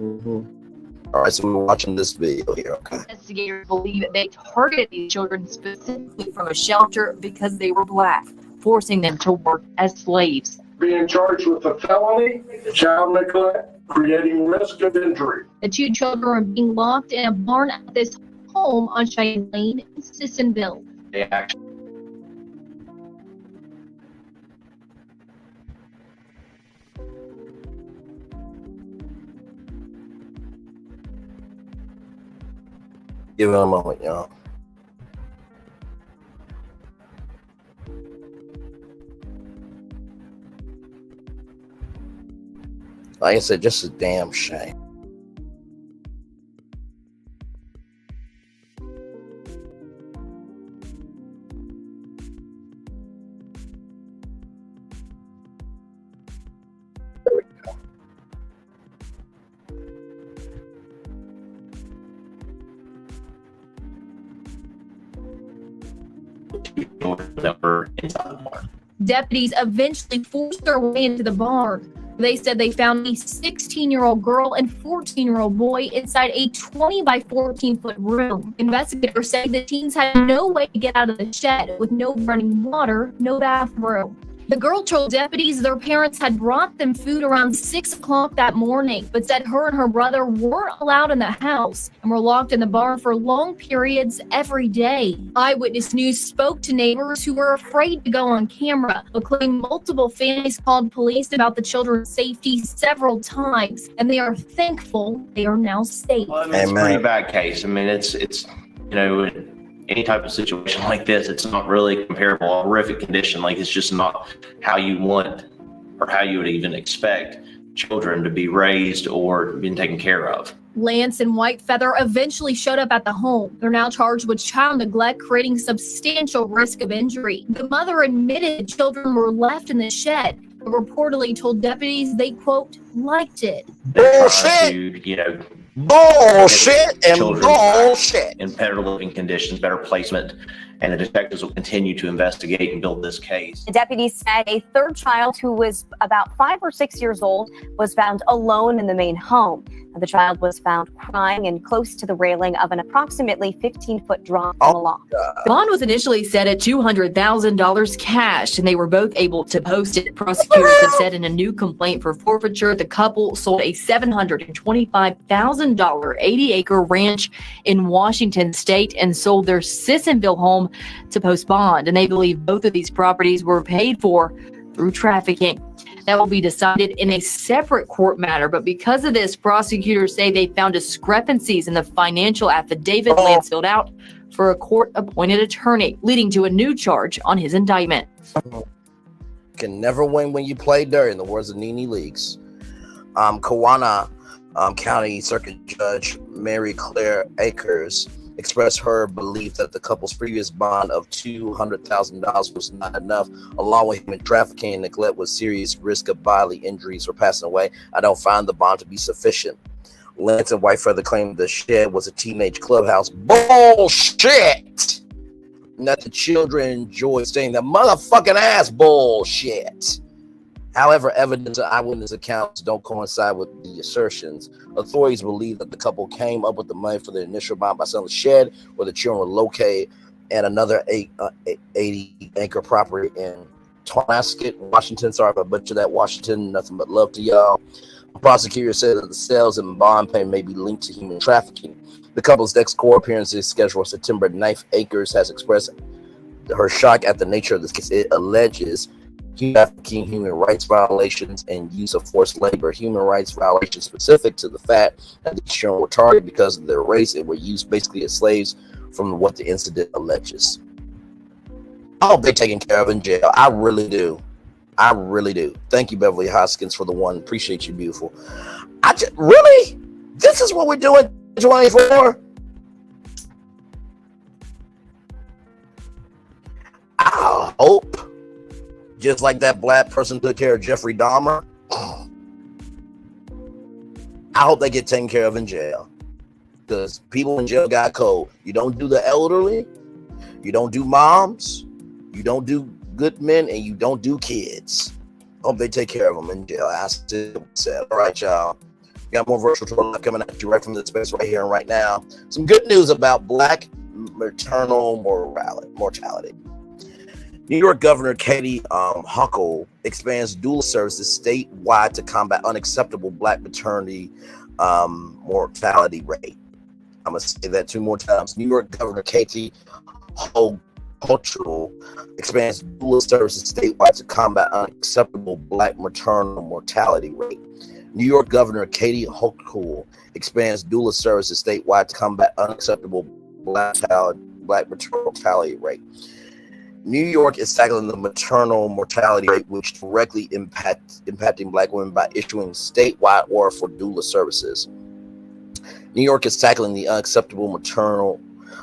All right, so we're watching this video here, okay? Investigators believe they targeted these children specifically from a shelter because they were black, forcing them to work as slaves. Being charged with a felony, child neglect, creating risk of injury. The 2 children are being locked in a barn at this home on Cheyenne Lane in Sissonville. They actually Give it a moment, y'all. Like I said, just a damn shame. There we go. that were inside the barn. Deputies eventually forced their way into the barn. They said they found a 16-year-old girl and 14-year-old boy inside a 20 by 14 foot room. Investigators say the teens had no way to get out of the shed with no running water, no bathroom. The girl told deputies their parents had brought them food around 6 o'clock that morning, but said her and her brother weren't allowed in the house and were locked in the barn for long periods every day. Eyewitness News spoke to neighbors who were afraid to go on camera, but claimed multiple families called police about the children's safety several times, and they are thankful they are now safe. Well, I mean, it's a pretty bad case. I mean, it's you know, any type of situation like this, it's not really comparable. A horrific condition, like it's just not how you want or how you would even expect children to be raised or being taken care of. Lance and Whitefeather eventually showed up at the home. They're now charged with child neglect, creating substantial risk of injury. The mother admitted children were left in the shed, but reportedly told deputies they, quote, liked it. Bullshit! You know, bullshit and bullshit. In better living conditions, better placement, and the detectives will continue to investigate and build this case. The deputies said a third child who was about 5 or 6 years old was found alone in the main home. The child was found crying and close to the railing of an approximately 15-foot drop from the loft. The bond was initially set at $200,000 cash, and they were both able to post it. Prosecutors have said in a new complaint for forfeiture, the couple sold a $725,000 80-acre ranch in Washington state and sold their Sissonville home to post bond. And they believe both of these properties were paid for through trafficking. That will be decided in a separate court matter. But because of this, prosecutors say they found discrepancies in the financial affidavit Lance filled out for a court-appointed attorney, leading to a new charge on his indictment. Can never win when you play dirty, in the words of Nene Leakes. Kewanna County Circuit Judge Mary Claire Akers expressed her belief that the couple's previous bond of $200,000 was not enough, along with human trafficking and neglect with serious risk of bodily injuries or passing away. I don't find the bond to be sufficient. Lance and Whitefeather claimed the shed was a teenage clubhouse. Bullshit! And that the children enjoyed staying there. Motherfucking ass bullshit. However, evidence and eyewitness accounts don't coincide with the assertions. Authorities believe that the couple came up with the money for the initial bond by selling the shed where the children were located and another 80-acre property in Tonasket, Washington. Sorry if I butchered that. Washington, nothing but love to y'all. The prosecutor said that the sales and bond payment may be linked to human trafficking. The couple's next court appearance is scheduled for September 9th. Akers has expressed her shock at the nature of this case. It alleges trafficking, human rights violations, and use of forced labor. Human rights violations specific to the fact that these children were targeted because of their race and were used basically as slaves from what the incident alleges. I hope they're taken care of in jail. I really do. I really do. Thank you, Beverly Hoskins, for the one. Appreciate you, beautiful. Really? This is what we're doing 24? I hope, just like that black person took care of Jeffrey Dahmer, I hope they get taken care of in jail. Because people in jail got cold. You don't do the elderly, you don't do moms, you don't do good men, and you don't do kids. Hope they take care of them in jail. I said, all right, y'all. Got more virtual tour coming at you right from the space right here and right now. Some good news about black maternal mortality. New York Governor Katie Hochul expands doula services statewide to combat unacceptable black maternity mortality rate. I'm going to say that 2 more times. New York Governor Katie Hochul expands doula services statewide to combat unacceptable black maternal mortality rate. New York Governor Katie Hochul expands doula services statewide to combat unacceptable black maternal mortality rate. New York is tackling the maternal mortality rate, which directly impacting black women by issuing statewide order for doula services. New York is tackling the unacceptable maternal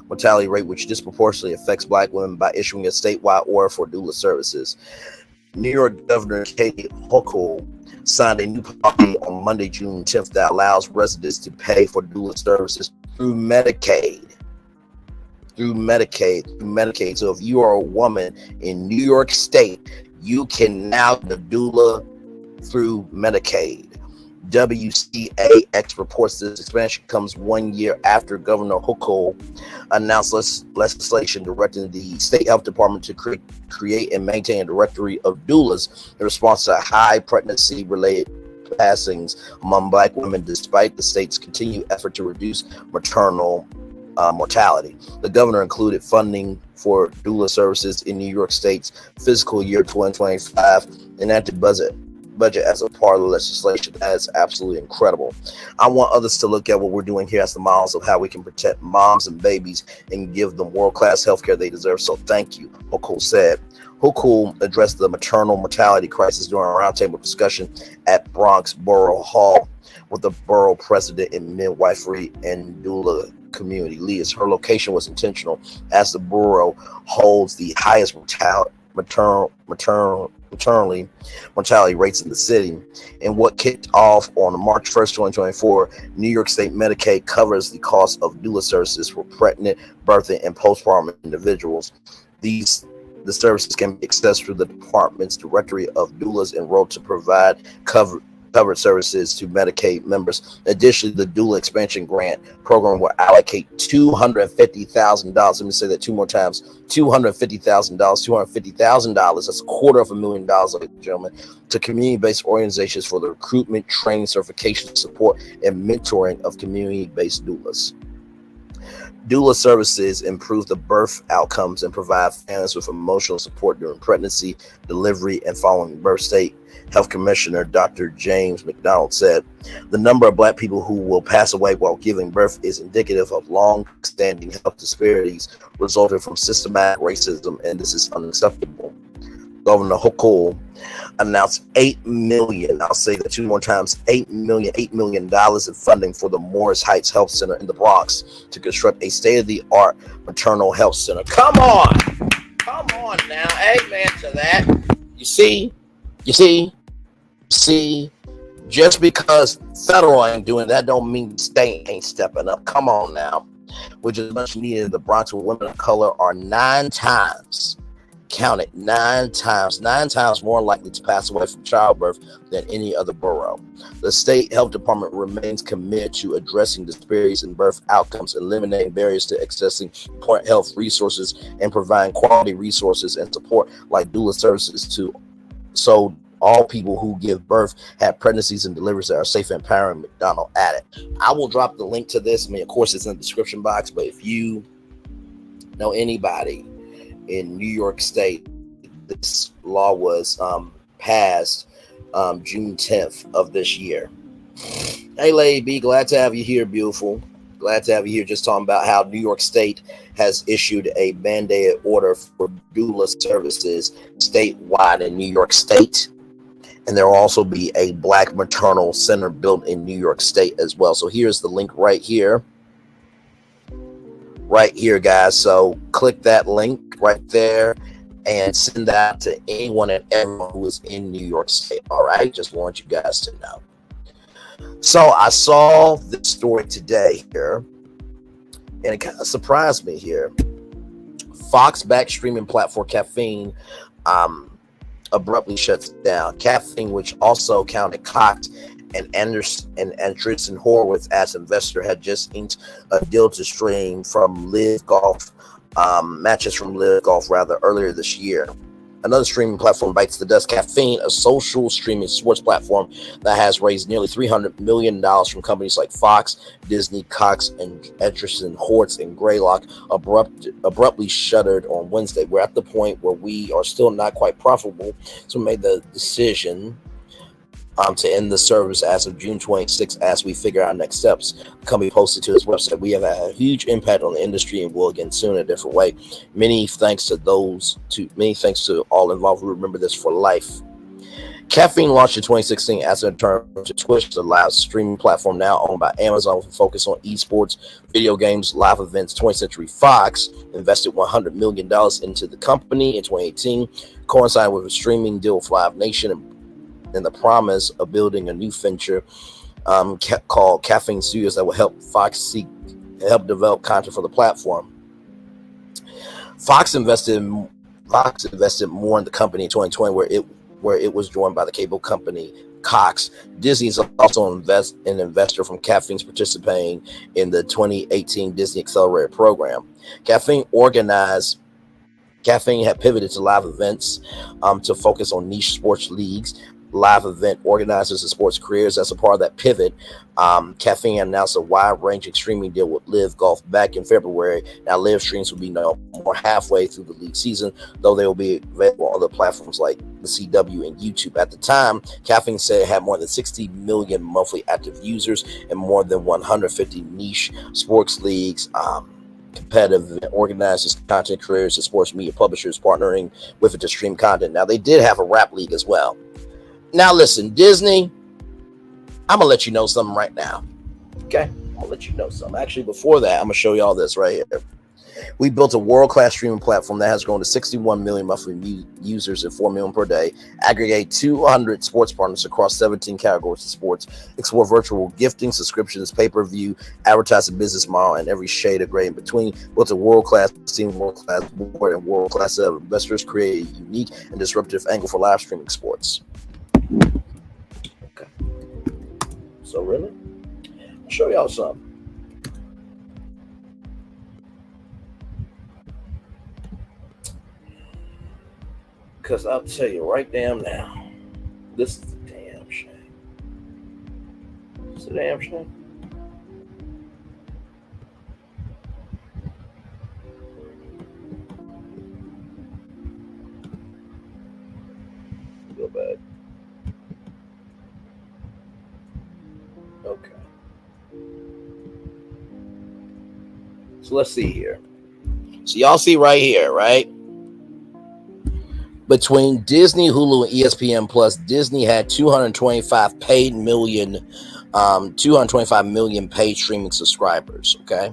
mortality rate, which disproportionately affects black women by issuing a statewide order for doula services. New York Governor Katie Hochul signed a new policy on Monday, June 10th, that allows residents to pay for doula services through Medicaid. So if you are a woman in New York State, you can now get a doula through Medicaid. WCAX reports this expansion comes 1 year after Governor Hochul announced legislation directing the state health department to create and maintain a directory of doulas in response to high pregnancy-related passings among black women, despite the state's continued effort to reduce maternal mortality. The governor included funding for doula services in New York State's fiscal year 2025 enacted budget as a part of the legislation. That is absolutely incredible. I want others to look at what we're doing here as the models of how we can protect moms and babies and give them world-class healthcare they deserve. So thank you, Hochul said. Hochul addressed the maternal mortality crisis during a roundtable discussion at Bronx Borough Hall with the borough president in midwifery and doula community leaders. Her location was intentional as the borough holds the highest maternal mortality rates in the city. And what kicked off on March 1st, 2024, New York State Medicaid covers the cost of doula services for pregnant, birthing, and postpartum individuals. The services can be accessed through the department's directory of doulas enrolled to provide covered services to Medicaid members. Additionally, the doula expansion grant program will allocate $250,000. Let me say that 2 more times. $250,000. That's $250,000, ladies and gentlemen, to community-based organizations for the recruitment, training, certification, support, and mentoring of community-based doulas. Doula services improve the birth outcomes and provide families with emotional support during pregnancy, delivery, and following birth. State Health Commissioner Dr. James McDonald said, the number of black people who will pass away while giving birth is indicative of long-standing health disparities resulting from systematic racism, and this is unacceptable. Governor Hochul announced $8 million, I'll say that 2 more times, $8 million in funding for the Morris Heights Health Center in the Bronx to construct a state-of-the-art maternal health center. Come on now, amen to that. You see, just because federal ain't doing that don't mean state ain't stepping up. Come on now, which is much needed. The Bronx where women of color are 9 times more likely to pass away from childbirth than any other borough. The state health department remains committed to addressing disparities in birth outcomes, eliminating barriers to accessing important health resources, and providing quality resources and support like doula services so all people who give birth have pregnancies and deliveries that are safe and empowering, McDonald added. I will drop the link to this. I mean, of course, it's in the description box, but if you know anybody in New York State, this law was passed June 10th of this year. Hey, Lady B, glad to have you here, beautiful. Glad to have you here. Just talking about how New York State has issued a mandated order for doula services statewide in New York State. And there will also be a Black maternal center built in New York State as well. So here's the link right here. Right here, guys. So click that link right there and send that to anyone and everyone who is in New York State. All right. Just want you guys to know. So I saw this story today here, and it kind of surprised me here. Fox-backed streaming platform Caffeine abruptly shuts down. Caffeine, which also counted Cox and Andreessen Horowitz as investor, had just inked a deal to stream from Live Golf matches from Live Golf earlier this year. Another streaming platform bites the dust. Caffeine, a social streaming sports platform that has raised nearly $300 million from companies like Fox, Disney, Cox, and Andreessen Horowitz and Greylock, abruptly shuttered on Wednesday. We're at the point where we are still not quite profitable, so we made the decision to end the service as of June 26th as we figure out next steps. The company posted to its website, "We have had a huge impact on the industry and will again soon in a different way. Many thanks to all involved. We remember this for life." Caffeine launched in 2016 as an alternative to Twitch, the live streaming platform now owned by Amazon with a focus on esports, video games, live events. 20th Century Fox invested $100 million into the company in 2018, coinciding with a streaming deal with Live Nation and the promise of building a new venture called Caffeine Studios that will help Fox develop content for the platform. Fox invested more in the company in 2020, where it was joined by the cable company Cox. Disney is also an investor from Caffeine's participating in the 2018 Disney Accelerator program. Caffeine had pivoted to live events to focus on niche sports leagues, live event organizers, and sports careers. As a part of that pivot, Caffeine announced a wide-ranging streaming deal with Live Golf back in February. Now, Live streams will be no more halfway through the league season, though they will be available on other platforms like the CW and YouTube. At the time, Caffeine said it had more than 60 million monthly active users and more than 150 niche sports leagues, competitive organizers, content creators, and sports media publishers partnering with it to stream content. Now, they did have a rap league as well. Now, listen, Disney, I'm going to let you know something right now. Okay? I'll let you know something. Actually, before that, I'm going to show you all this right here. We built a world-class streaming platform that has grown to 61 million monthly users and 4 million per day, aggregate 200 sports partners across 17 categories of sports, explore virtual gifting, subscriptions, pay-per-view, advertising business model, and every shade of gray in between. Built a world-class team, world-class board, and world-class set of investors, create a unique and disruptive angle for live streaming sports. Okay. So really, I'll show y'all something. Because I'll tell you right damn now, this is a damn shame. It's a damn shame. Go back. Okay. So let's see here. So y'all see right here, right? Between Disney, Hulu, and ESPN Plus, Disney had 225 million paid streaming subscribers. Okay,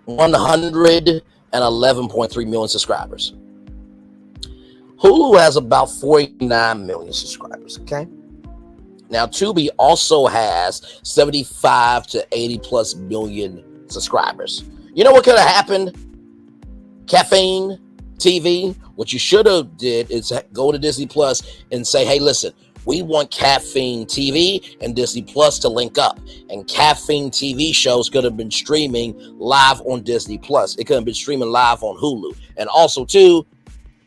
111.3 million subscribers. Hulu has about 49 million subscribers. Okay. Now, Tubi also has 75 to 80 plus million subscribers. You know what could have happened? Caffeine TV, what you should have did is go to Disney Plus and say, hey, listen, we want Caffeine TV and Disney Plus to link up. And Caffeine TV shows could have been streaming live on Disney Plus. It could have been streaming live on Hulu. And also, too,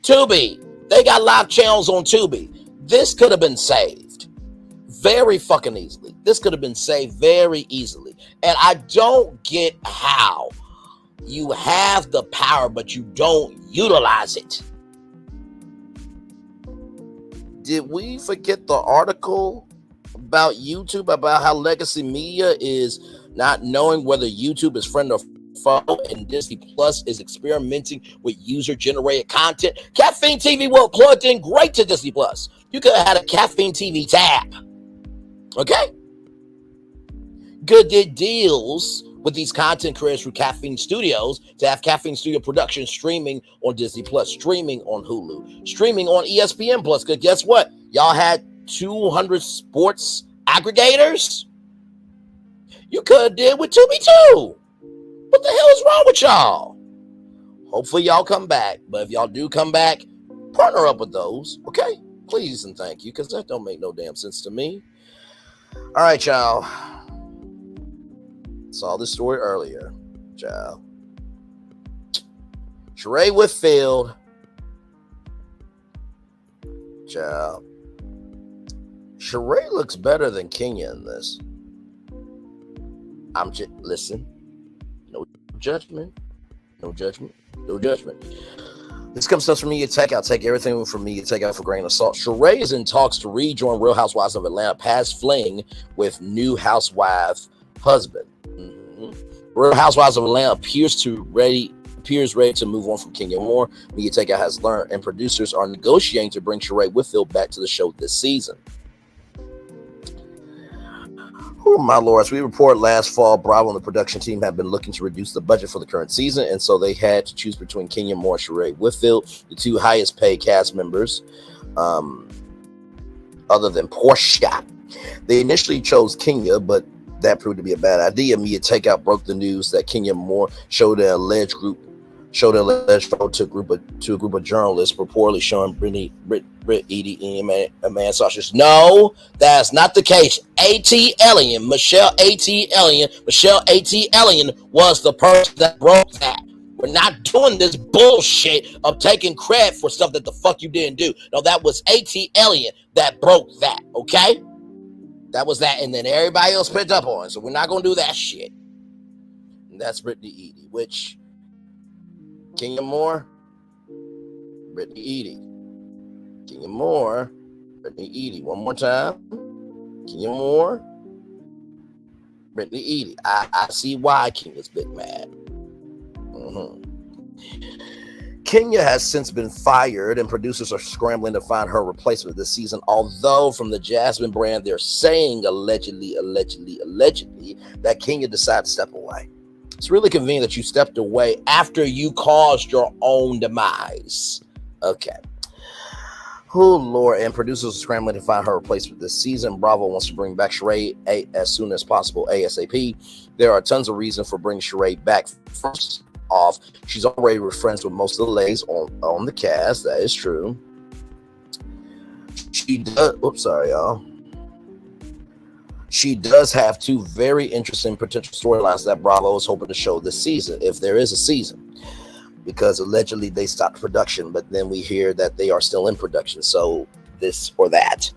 Tubi. They got live channels on Tubi. This could have been saved very fucking easily. This could have been saved very easily. And I don't get how you have the power, but you don't utilize it. Did we forget the article about YouTube, about how legacy media is not knowing whether YouTube is friend or foe, and Disney Plus is experimenting with user-generated content. Caffeine TV will plugged in great to Disney Plus. You could have had a Caffeine TV tab. Okay? Good did deals with these content creators through Caffeine Studios to have Caffeine Studio Productions streaming on Disney Plus, streaming on Hulu, streaming on ESPN Plus. Because guess what? Y'all had 200 sports aggregators. You could have did with Tubi too. What the hell is wrong with y'all? Hopefully y'all come back. But if y'all do come back, partner up with those. Okay? Please and thank you, because that don't make no damn sense to me. All right, y'all. Saw this story earlier, child. Sheree Whitfield, child. Sheree looks better than Kenya in this. I'm just listen. No judgment. No judgment. No judgment. This comes to us from Media Tech. I'll take everything from Media Tech out for grain of salt. Sheree is in talks to rejoin Real Housewives of Atlanta past fling with new housewife husband. Real Housewives of Atlanta appears ready to move on from Kenya Moore. Media Tech has learned, and producers are negotiating to bring Sheree Whitfield back to the show this season. Oh my lords, we reported last fall Bravo and the production team had been looking to reduce the budget for the current season, and so they had to choose between Kenya Moore and Sheree Whitfield, the two highest paid cast members, other than Portia. They initially chose Kenya, but that proved to be a bad idea. Media Takeout broke the news that Kenya Moore showed an alleged photo to a group of journalists, reportedly showing Britt eating a man sausage. No, that's not the case. Michelle A.T. Elliott was the person that broke that. We're not doing this bullshit of taking credit for stuff that the fuck you didn't do. No, that was A.T. Elliott that broke that, okay? That was that, and then everybody else picked up on it, so we're not going to do that shit. And that's Brittany Eady, which Kenya Moore, Brittany Eady. Kenya Moore, Brittany Eady. One more time. Kenya Moore, Brittany Eady. I see why Kenya's big mad. Kenya has since been fired, and producers are scrambling to find her replacement this season. Although from the Jasmine brand, they're saying allegedly that Kenya decided to step away. It's really convenient that you stepped away after you caused your own demise. Okay. Oh, Lord. And producers are scrambling to find her replacement this season. Bravo wants to bring back Sheree as soon as possible, ASAP. There are tons of reasons for bringing Sheree back. First off, she's already friends with most of the ladies on the cast. That is true. She does. Oops, sorry, y'all. She does have two very interesting potential storylines that Bravo is hoping to show this season, if there is a season, because allegedly they stopped production, but then we hear that they are still in production. So this or that.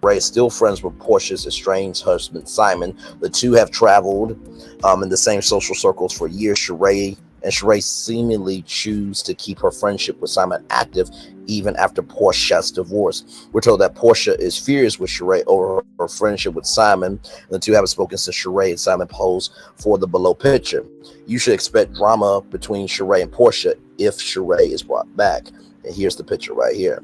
Ray is still friends with Portia's estranged husband, Simon. The two have traveled in the same social circles for years. Sheree seemingly choose to keep her friendship with Simon active even after Portia's divorce. We're told that Portia is furious with Sheree over her friendship with Simon, and the two haven't spoken since Sheree and Simon posed for the below picture. You should expect drama between Sheree and Portia if Sheree is brought back. And here's the picture right here.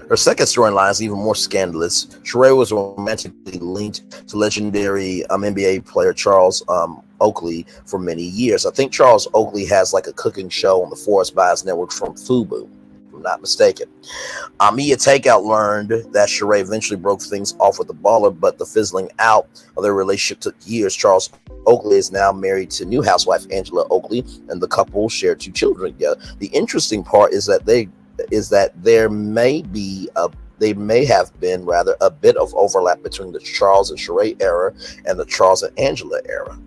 Her second storyline is even more scandalous. Sheree was romantically linked to legendary NBA player Charles Oakley for many years. I think Charles Oakley has like a cooking show on the Forest Bias Network from Fubu, if I'm not mistaken. Media Takeout learned that Sheree eventually broke things off with the baller, but the fizzling out of their relationship took years. Charles Oakley is now married to new housewife Angela Oakley, and the couple share 2 children together. The interesting part is that there may have been a bit of overlap between the Charles and Sheree era and the Charles and Angela era.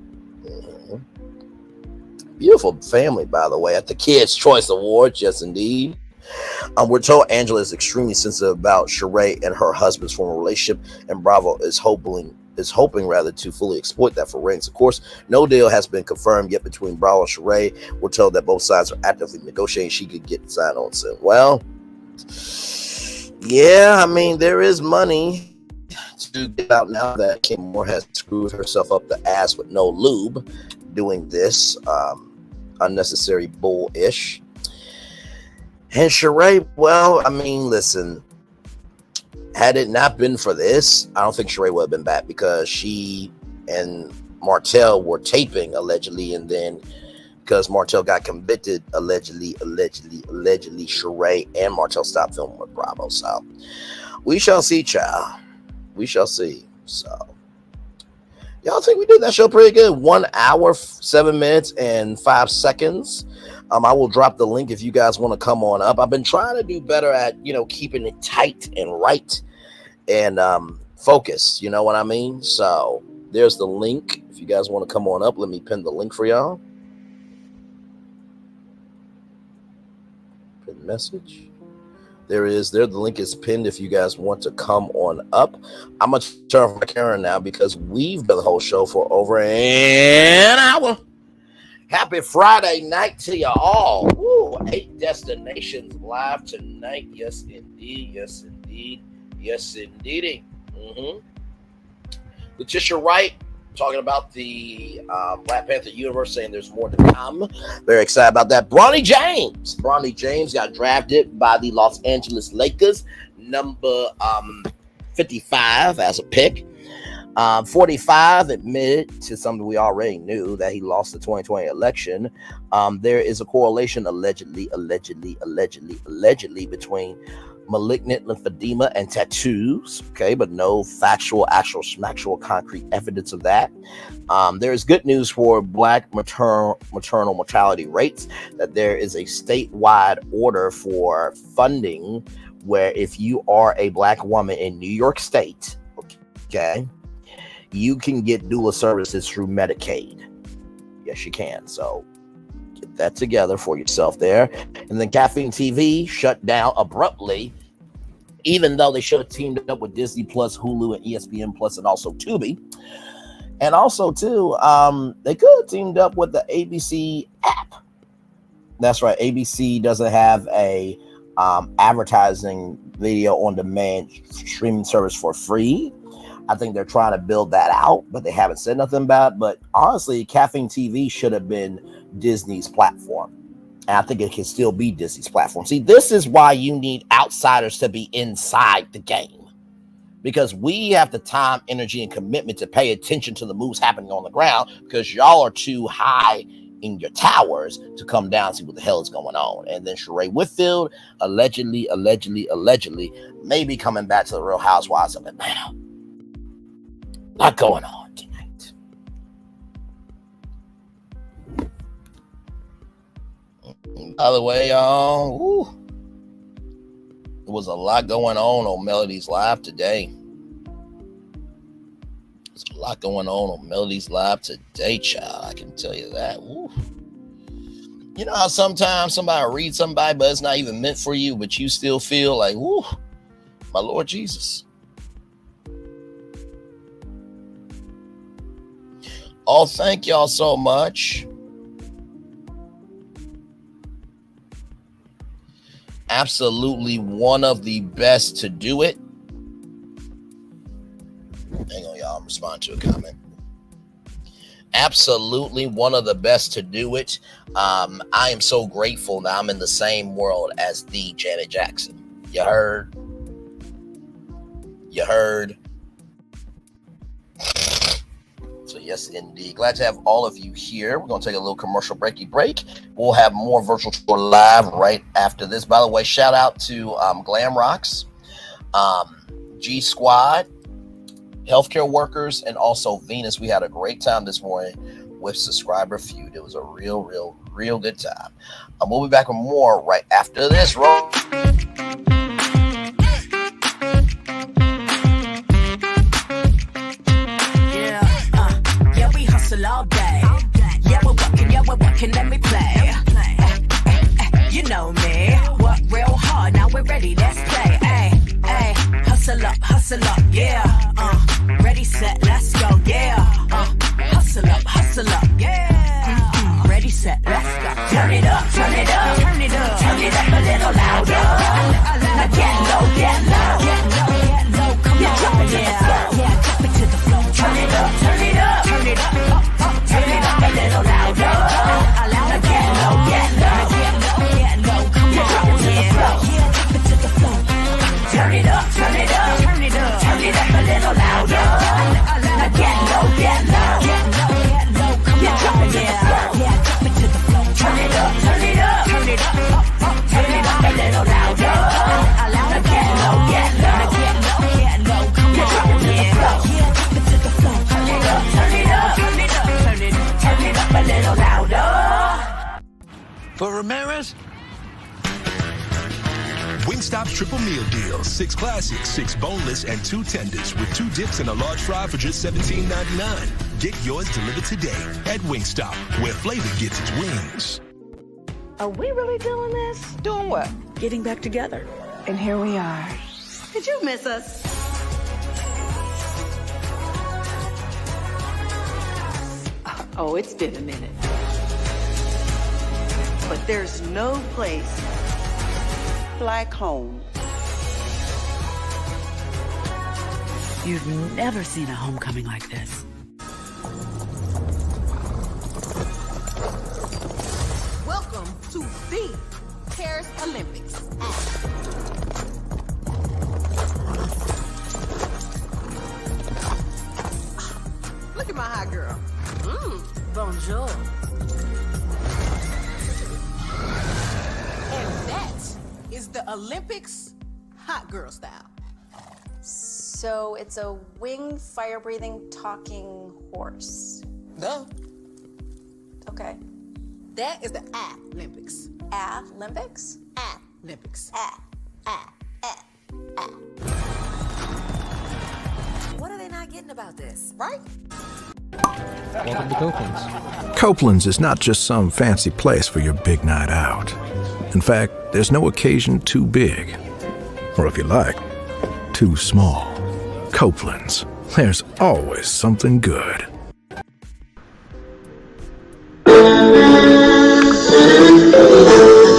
Beautiful family, by the way, at the Kids' Choice Awards. Yes, indeed. We're told Angela is extremely sensitive about Sheree and her husband's former relationship, and Bravo is hoping to fully exploit that for ratings. Of course, no deal has been confirmed yet between Bravo and Sheree. We're told that both sides are actively negotiating. She could get signed on soon. Well, Yeah, I mean, there is money to get out now that Kim Moore has screwed herself up the ass with no lube doing this unnecessary bull-ish. And Sheree, well, I mean, listen, had it not been for this, I don't think Sheree would have been back, because she and Martell were taping allegedly, and then because Martell got convicted, allegedly, Sheree and Martell stopped filming with Bravo. So we shall see, child. We shall see. So y'all think we did that show pretty good? 1 hour, 7 minutes, and 5 seconds. I will drop the link if you guys want to come on up. I've been trying to do better at, keeping it tight and right and focused. You know what I mean? So there's the link. If you guys want to come on up, let me pin the link for y'all. Message. There. The link is pinned if you guys want to come on up. I'm gonna turn off my camera now because we've been the whole show for over an hour. Happy Friday night to you all. Woo, 8 destinations live tonight. Yes, indeed. Yes, indeed. Yes, indeed. Letita Wright talking about the Black Panther universe, saying there's more to come. Very excited about that. Bronny James got drafted by the Los Angeles Lakers, number 55 as a pick. 45 admitted to something we already knew, that he lost the 2020 election. There is a correlation allegedly between malignant lymphedema and tattoos, okay, but no actual concrete evidence of that. There is good news for Black maternal mortality rates, that there is a statewide order for funding where if you are a Black woman in New York State, okay, you can get doula services through Medicaid. Yes, you can. So get that together for yourself there. And then Caffeine TV shut down abruptly, even though they should have teamed up with Disney Plus, Hulu, and ESPN Plus, and also Tubi. And also, too, they could have teamed up with the ABC app. That's right. ABC doesn't have a advertising video on demand streaming service for free. I think they're trying to build that out, but they haven't said nothing about it. But honestly, Caffeine TV should have been Disney's platform. And I think it can still be Disney's platform. See, this is why you need outsiders to be inside the game, because we have the time, energy, and commitment to pay attention to the moves happening on the ground, because y'all are too high in your towers to come down and see what the hell is going on. And then Sheree Whitfield allegedly may be coming back to the Real Housewives of Atlanta. Not going on tonight. By the way, y'all, there was a lot going on Melody's Live today. There's a lot going on Melody's Live today, child. I can tell you that. Ooh. You know how sometimes somebody reads somebody, but it's not even meant for you, but you still feel like, ooh, my Lord Jesus. Oh, thank y'all so much. Absolutely one of the best to do it. Hang on, y'all. I'm responding to a comment. Absolutely one of the best to do it. I am so grateful that I'm in the same world as the Janet Jackson. You heard? You heard? So yes, indeed. Glad to have all of you here. We're going to take a little commercial break. We'll have more Virtual Tour Live right after this. By the way, shout out to Glam Rocks, G Squad, healthcare workers, and also Venus. We had a great time this morning with Subscriber Feud. It was a real good time. We'll be back with more right after this. Roll. All day. Yeah, we're working, let me play. You know me, work real hard, now we're ready, let's play. Hustle up, yeah. Ready, set, let's go, yeah. Hustle up, yeah. Ready, set, let's go. Turn it up, turn it up a little louder. get low, get low, get low, get low. Come on, drop it to the floor. Yeah, drop it to the floor. Turn it up, turn it up, turn it up, turn it up a little louder. Now get low, get low, get low, get low. Come on, drop it to the floor. Yeah, drop it to the floor. Turn it up, turn it up, turn it up, turn it up a little louder. Now get low, get low, get low, get low. Come on, drop it to the floor. Yeah, drop it to the floor. Turn it up, turn it up, turn it up, turn it up a little louder. Now get low, get low, get low, get low. Come on, drop it to the floor. Yeah, drop it to the floor. Turn it up, turn it up, turn it up, turn it up, turn it up a little louder. For Ramirez? Wingstop's triple meal deal. 6 classics, 6 boneless, and 2 tenders with 2 dips and a large fry for just $17.99. Get yours delivered today at Wingstop, where flavor gets its wings. Are we really doing this? Doing what? Getting back together. And here we are. Did you miss us? Oh, it's been a minute. But there's no place like home. You've never seen a homecoming like this. Welcome to the Paris Olympics. Look at my hot girl. Bonjour. And that is the Olympics hot girl style. So it's a winged, fire-breathing, talking horse. No. Okay. That is the Olympics. Olympics? Olympics. What are they not getting about this? Right? Welcome to Copeland's. Copeland's is not just some fancy place for your big night out. In fact, there's no occasion too big. Or if you like, too small. Copeland's. There's always something good.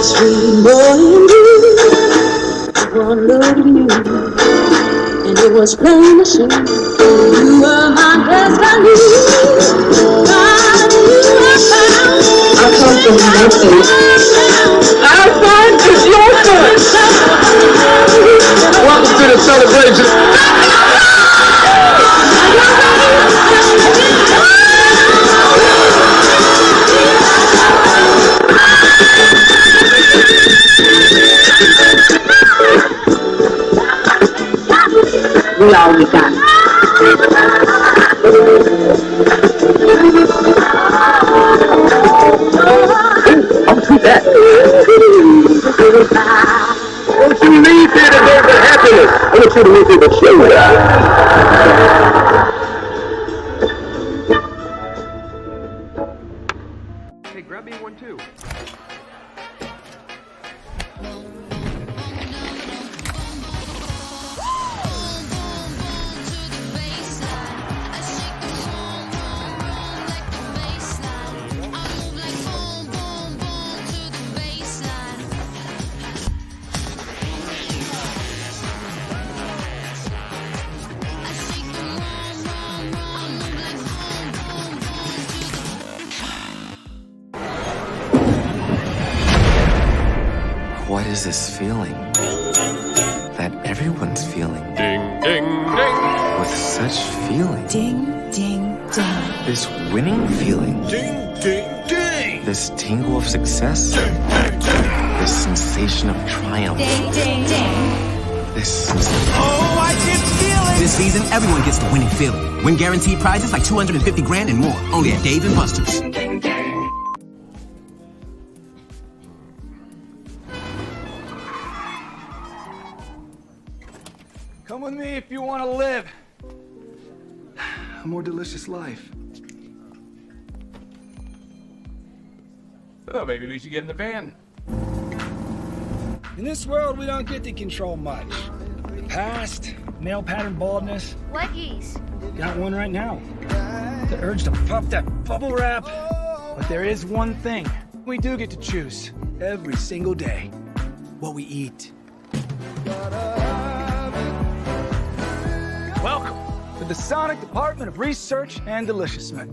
Sweet boy and blue, one look at you, and it was plain to see you were my destiny. God, you are found. I come from nothing. Our son is your son. Welcome to the celebration. We all we got. I'll do that. Don't you leave here today with happiness. I want you to leave here with joy. Hey, grab me one too. What is this feeling that everyone's feeling? Ding, ding, ding. With such feeling. Ding, ding, ding. This winning feeling. Ding, ding, ding. This tingle of success. This sensation of triumph. Ding, ding, ding. This sensation. Oh, I can feel it! This season, everyone gets the winning feeling. Win guaranteed prizes like $250 grand and more. Only at Dave & Buster's. Come with me if you want to live a more delicious life. Oh, maybe we should get in the van. In this world, we don't get to control much. The past, male pattern baldness. Leggies. Got one right now. The urge to puff that bubble wrap. But there is one thing we do get to choose every single day. What we eat. Welcome to the Sonic Department of Research and Deliciousment.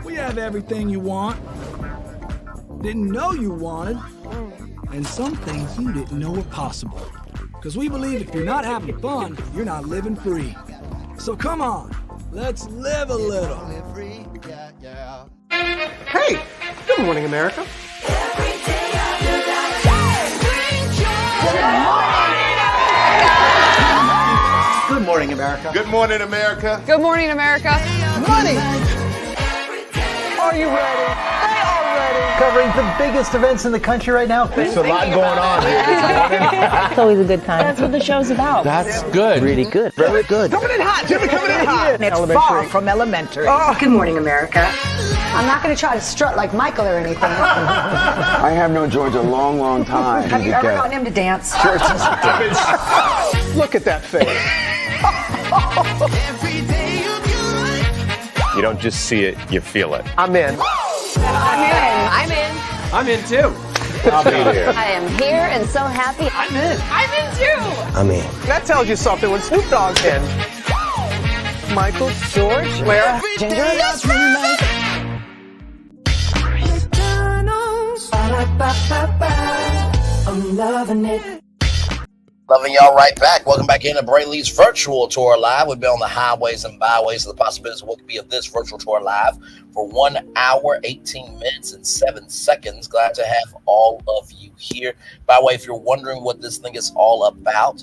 We have everything you want, didn't know you wanted, and some things you didn't know were possible. Because we believe if you're not having fun, you're not living free. So come on, let's live a little. Hey, good morning, America. Good morning, America. Good morning, America. Good morning, America. Money! Are you ready? They are ready. Covering the biggest events in the country right now. There's a lot going on here this morning. It's always a good time. That's what the show's about. That's good. Really good. Very good. Coming in hot, Jimmy, coming in hot. It's far from elementary. Good morning, America. I'm not going to try to strut like Michael or anything. I have known George a long, long time. Have you ever gotten him to dance? Look at that face. You don't just see it, you feel it. I'm in. I'm in. I'm in too. I'll be here. I am here and so happy. I'm in. I'm in too. I mean, That tells you something when Snoop Dogg's in. Michael, George, where? Ginger. I'm loving it. loving y'all right back. Welcome back into Brayley's virtual tour live. We've been on the highways and byways of the possibilities of what could be of this virtual tour live for 1 hour, 18 minutes, and 7 seconds. Glad to have all of you here. By the way, if you're wondering what this thing is all about,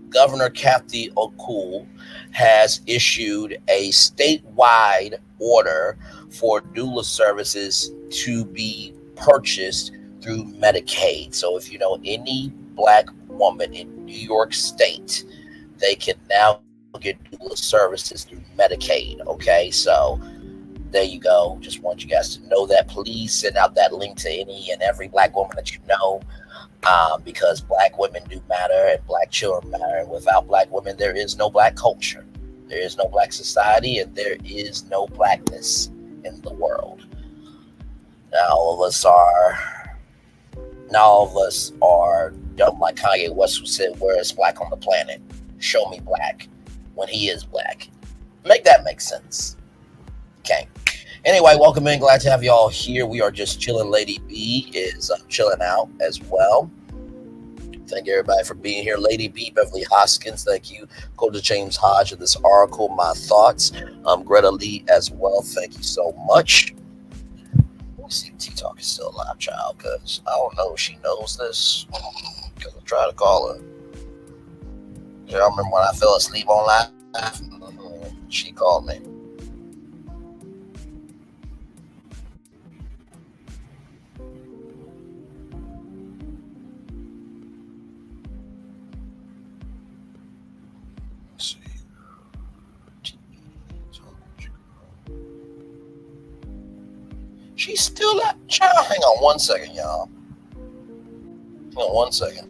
Governor Kathy Hochul has issued a statewide order for doula services to be purchased through Medicaid. So if you know any Black woman in New York State, they can now get doula services through Medicaid. Okay, so there you go. Just want you guys to know that. Please send out that link to any and every Black woman that you know, because Black women do matter and Black children matter. And without Black women, there is no Black culture, there is no Black society, and there is no Blackness in the world. Now all of us are dumb like Kanye West, who said, "Where is Black on the planet? Show me Black," when he is Black. Make that make sense. Okay. Anyway, welcome in. Glad to have y'all here. We are just chilling. Lady B is chilling out as well. Thank everybody for being here. Lady B, Beverly Hoskins, thank you. Coach James Hodge of this article, My Thoughts. Greta Lee as well, thank you so much. Let me see if T-Talk is still alive, child, because I don't know if she knows this, because I tried to call her. Y'all remember when I fell asleep on live? She called me. She's still at child. Hang on 1 second, y'all. Hang on 1 second.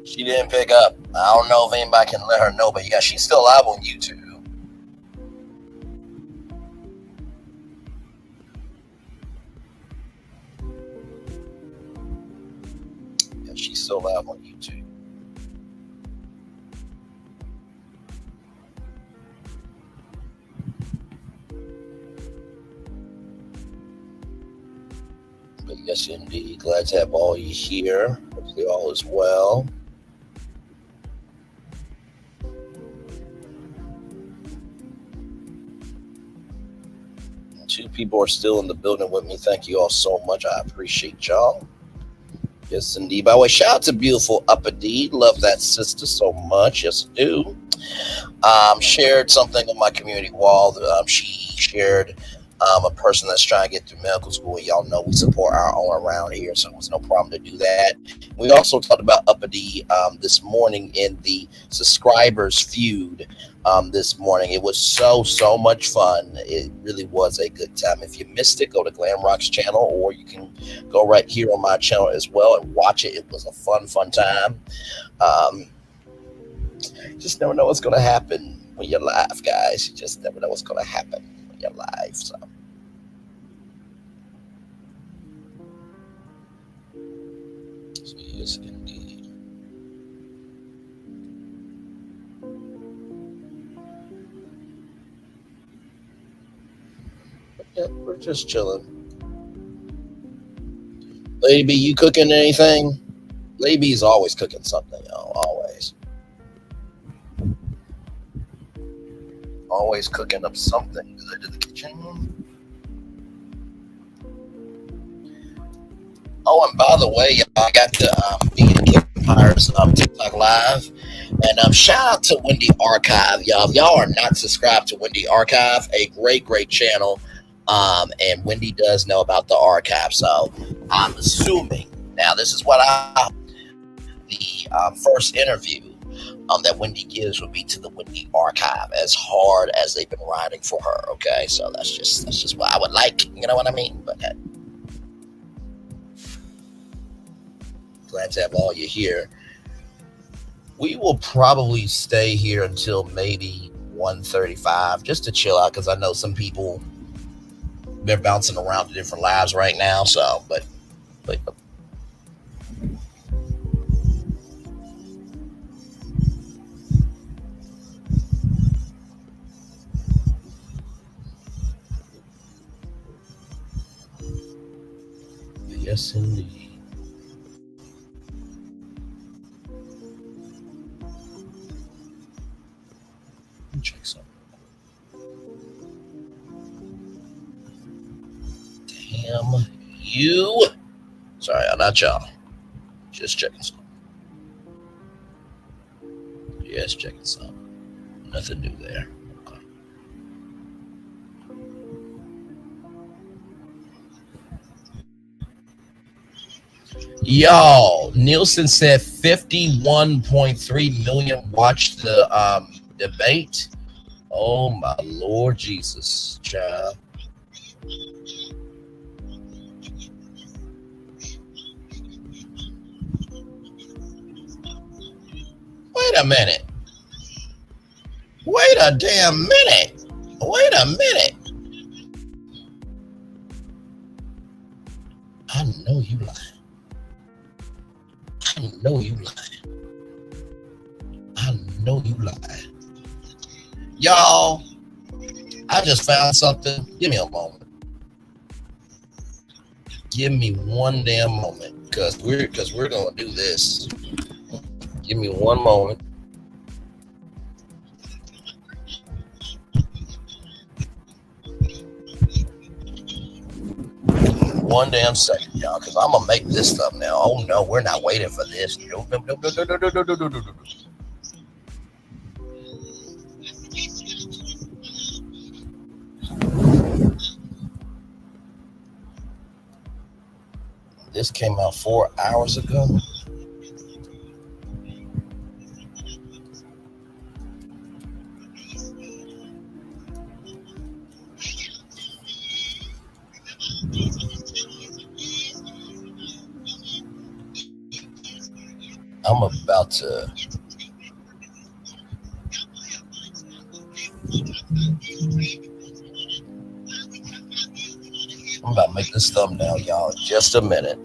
She didn't pick up. I don't know if anybody can let her know, but yeah, she's still live on YouTube. Yeah, she's still live on YouTube. But yes, indeed. Glad to have all you here. Hopefully all is well. Two people are still in the building with me. Thank you all so much. I appreciate y'all. Yes, indeed. By the way, shout out to beautiful Upper D. Love that sister so much. Yes, I do. Shared something on my community wall. She shared a person that's trying to get through medical school. Y'all know we support our own around here, so it's no problem to do that. We also talked about Uppity this morning in the subscribers feud this morning. It was so much fun. It really was a good time. If you missed it, go to Glam Rock's channel, or you can go right here on my channel as well and watch it. It was a fun time. Just never know what's going to happen when you're live, guys. You just never know what's going to happen when you're live. So. Yes, indeed. Yeah, we're just chilling. Lady B, you cooking anything? Lady B's always cooking something, y'all. Always. Always cooking up something good in the kitchen. Oh, and by the way, y'all, I got the Vegan Empires TikTok live, and shout out to Wendy Archive, y'all. If y'all are not subscribed to Wendy Archive, a great channel, and Wendy does know about the archive. So I'm assuming now this is what the first interview that Wendy gives would be to the Wendy Archive, as hard as they've been writing for her. Okay, so that's just what I would like. You know what I mean? But glad to have all you here. We will probably stay here until maybe 1:35 just to chill out, because I know some people, they're bouncing around to different lives right now. So, but yes, indeed. Check something. Damn you. Sorry, I'm not y'all. Just checking something. Yes, checking something. Nothing new there. Okay. Y'all, Nielsen said 51.3 million watched the debate. Oh my Lord Jesus, child. Wait a minute. Wait a damn minute. Wait a minute. I know you lying. I know you lying. I know you lying. Y'all, I just found something. Give me a moment. Give me one damn moment, because we're gonna do this. Give me one moment. One damn second, y'all, because I'm gonna make this thumbnail. Oh no, we're not waiting for this. No. This came out 4 hours ago. I'm about to. I'm about to make this thumbnail, y'all. Just a minute.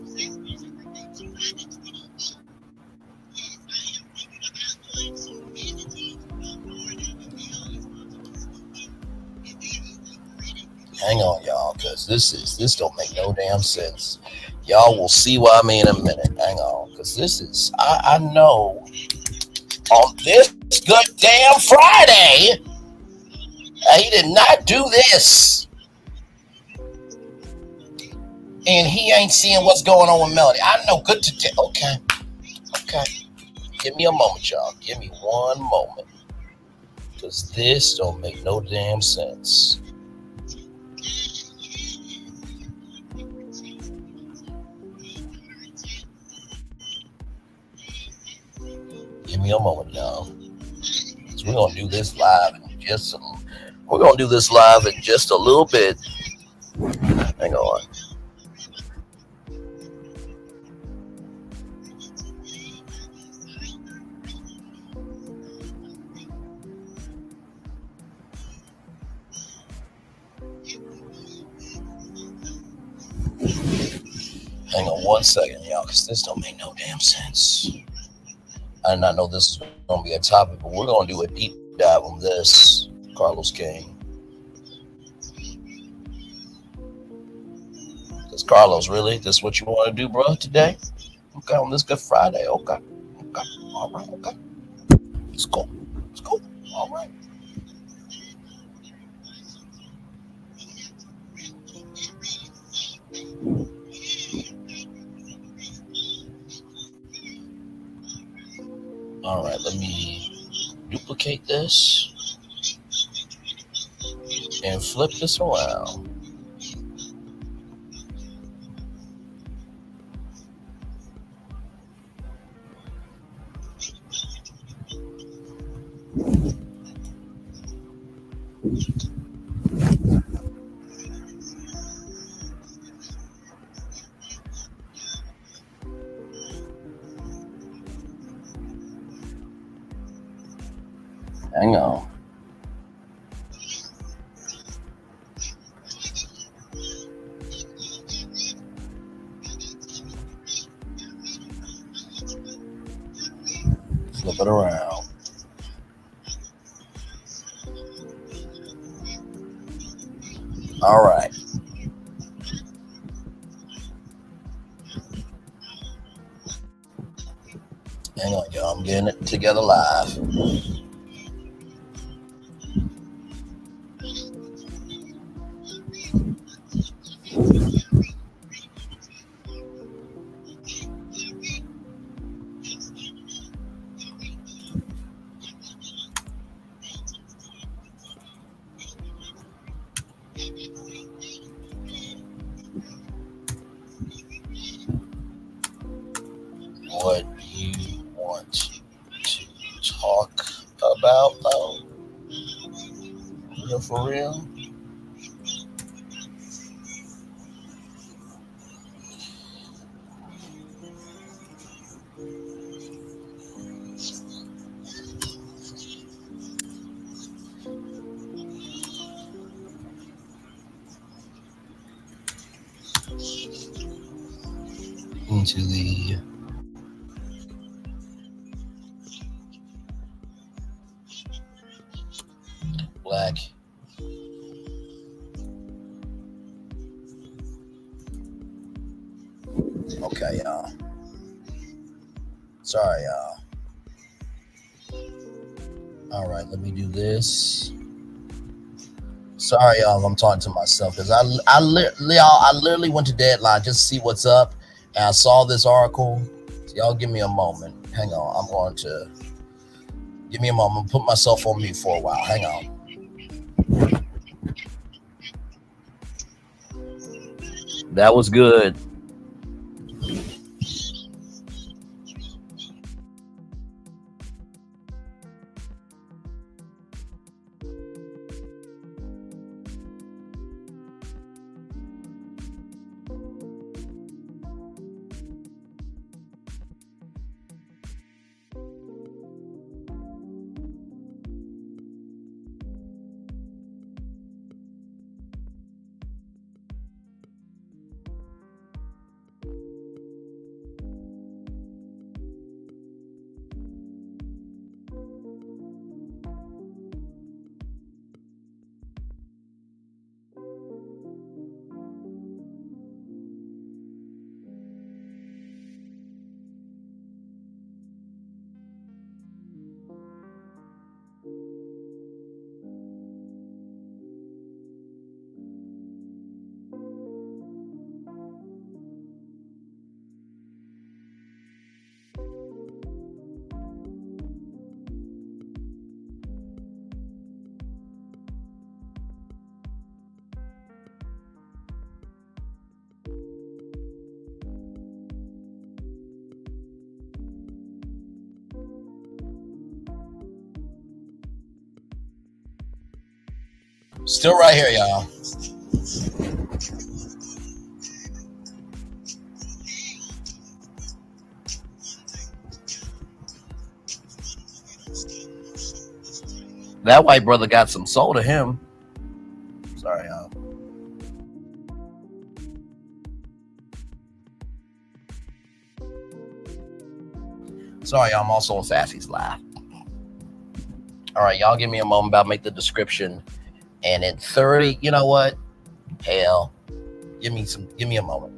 Hang on, y'all, because this don't make no damn sense. Y'all will see what I mean in a minute. Hang on, because this is I know on this good damn Friday he did not do this, and he ain't seeing what's going on with Melody. I know. Good to okay. Give me a moment, y'all. Give me one moment, because this don't make no damn sense. me a moment, y'all. So we're gonna do this live in just a little bit. Hang on. Hang on 1 second, y'all, because this don't make no damn sense. I did not know this was going to be a topic, but we're going to do a deep dive on this, Carlos King. Because Carlos, really? This is what you want to do, bro, today? Okay, on this Good Friday. Okay. All right, okay. Let's go. All right. All right, let me duplicate this and flip this around. Hang on. Flip it around. All right. Hang on, y'all. I'm getting it together live. What you want to talk about, though? For real? Into the black okay, y'all. Sorry, y'all. All right, let me do this. Sorry, y'all. I'm talking to myself because I literally went to Deadline just to see what's up, and I saw this article. So y'all, give me a moment. Hang on. I'm going to give me a moment. Put myself on mute for a while. Hang on. That was good. Still right here, y'all. That white brother got some soul to him. Sorry, y'all. Sorry, y'all. I'm also on Sassy's Live. All right, y'all give me a moment. I'll make the description. And in 30, you know what? Hell, give me a moment.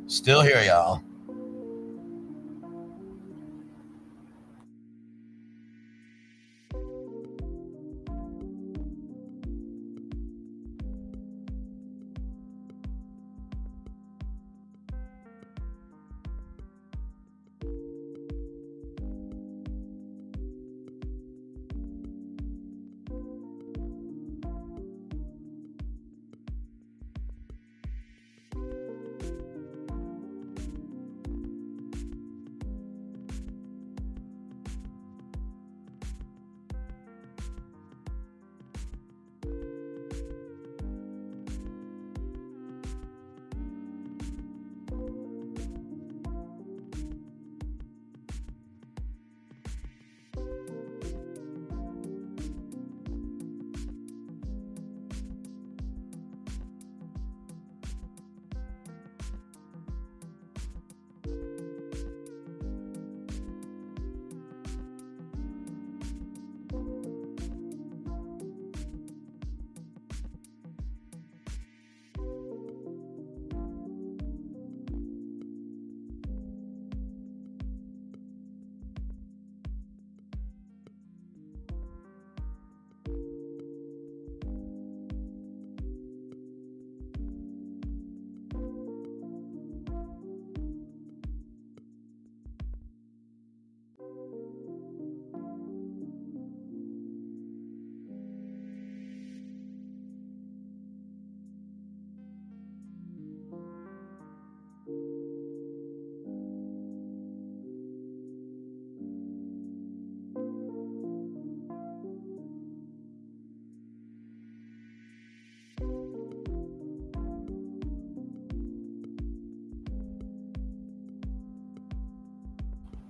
Still here, y'all.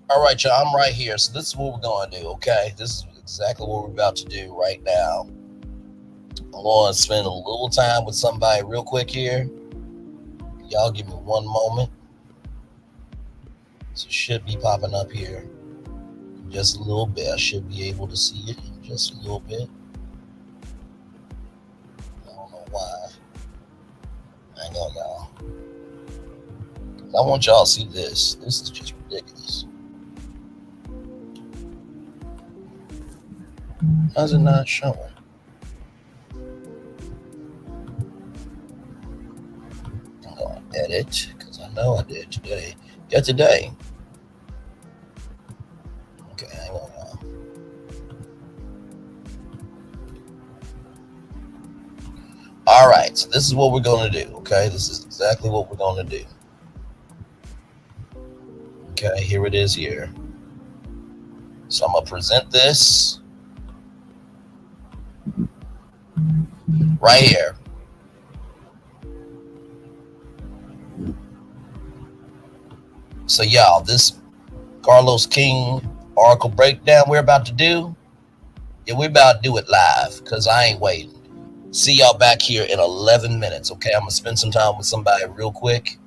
All right, y'all, I'm right here. So this is what we're going to do, okay? This is exactly what we're about to do right now. I'm going to spend a little time with somebody real quick here. Y'all give me one moment. So it should be popping up here in just a little bit. I should be able to see it in just a little bit. I don't know why. Hang on, y'all. I want y'all to see this. This is just ridiculous. How's it not showing? I'm going to edit because I know I did today. Yeah, today. Okay, hang on now. All right, so this is what we're going to do, okay? This is exactly what we're going to do. Okay, here it is here. So I'm going to present this right here. So y'all, this Carlos King Oracle breakdown we're about to do, yeah, we're about to do it live because I ain't waiting. See y'all back here in 11 minutes, okay? I'm going to spend some time with somebody real quick.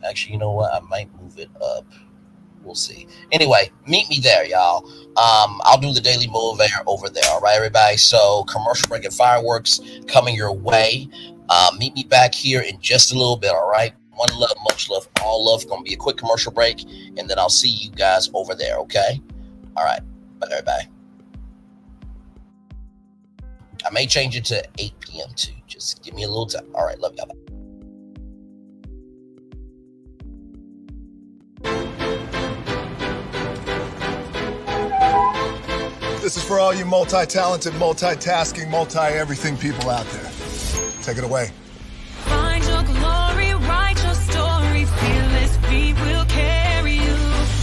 Actually, you know what? I might move it up. We'll see. Anyway, meet me there, y'all. I'll do the daily motivator over there. All right, everybody. So commercial break and fireworks coming your way. Meet me back here in just a little bit. All right. One love, much love, all love. Gonna be a quick commercial break, and then I'll see you guys over there. Okay. All right. Bye, everybody. I may change it to 8 p.m. too. Just give me a little time. All right. Love y'all. Bye. This is for all you multi-talented, multitasking, multi-everything people out there. Take it away. Find your glory, write your story, fearless feet will carry you.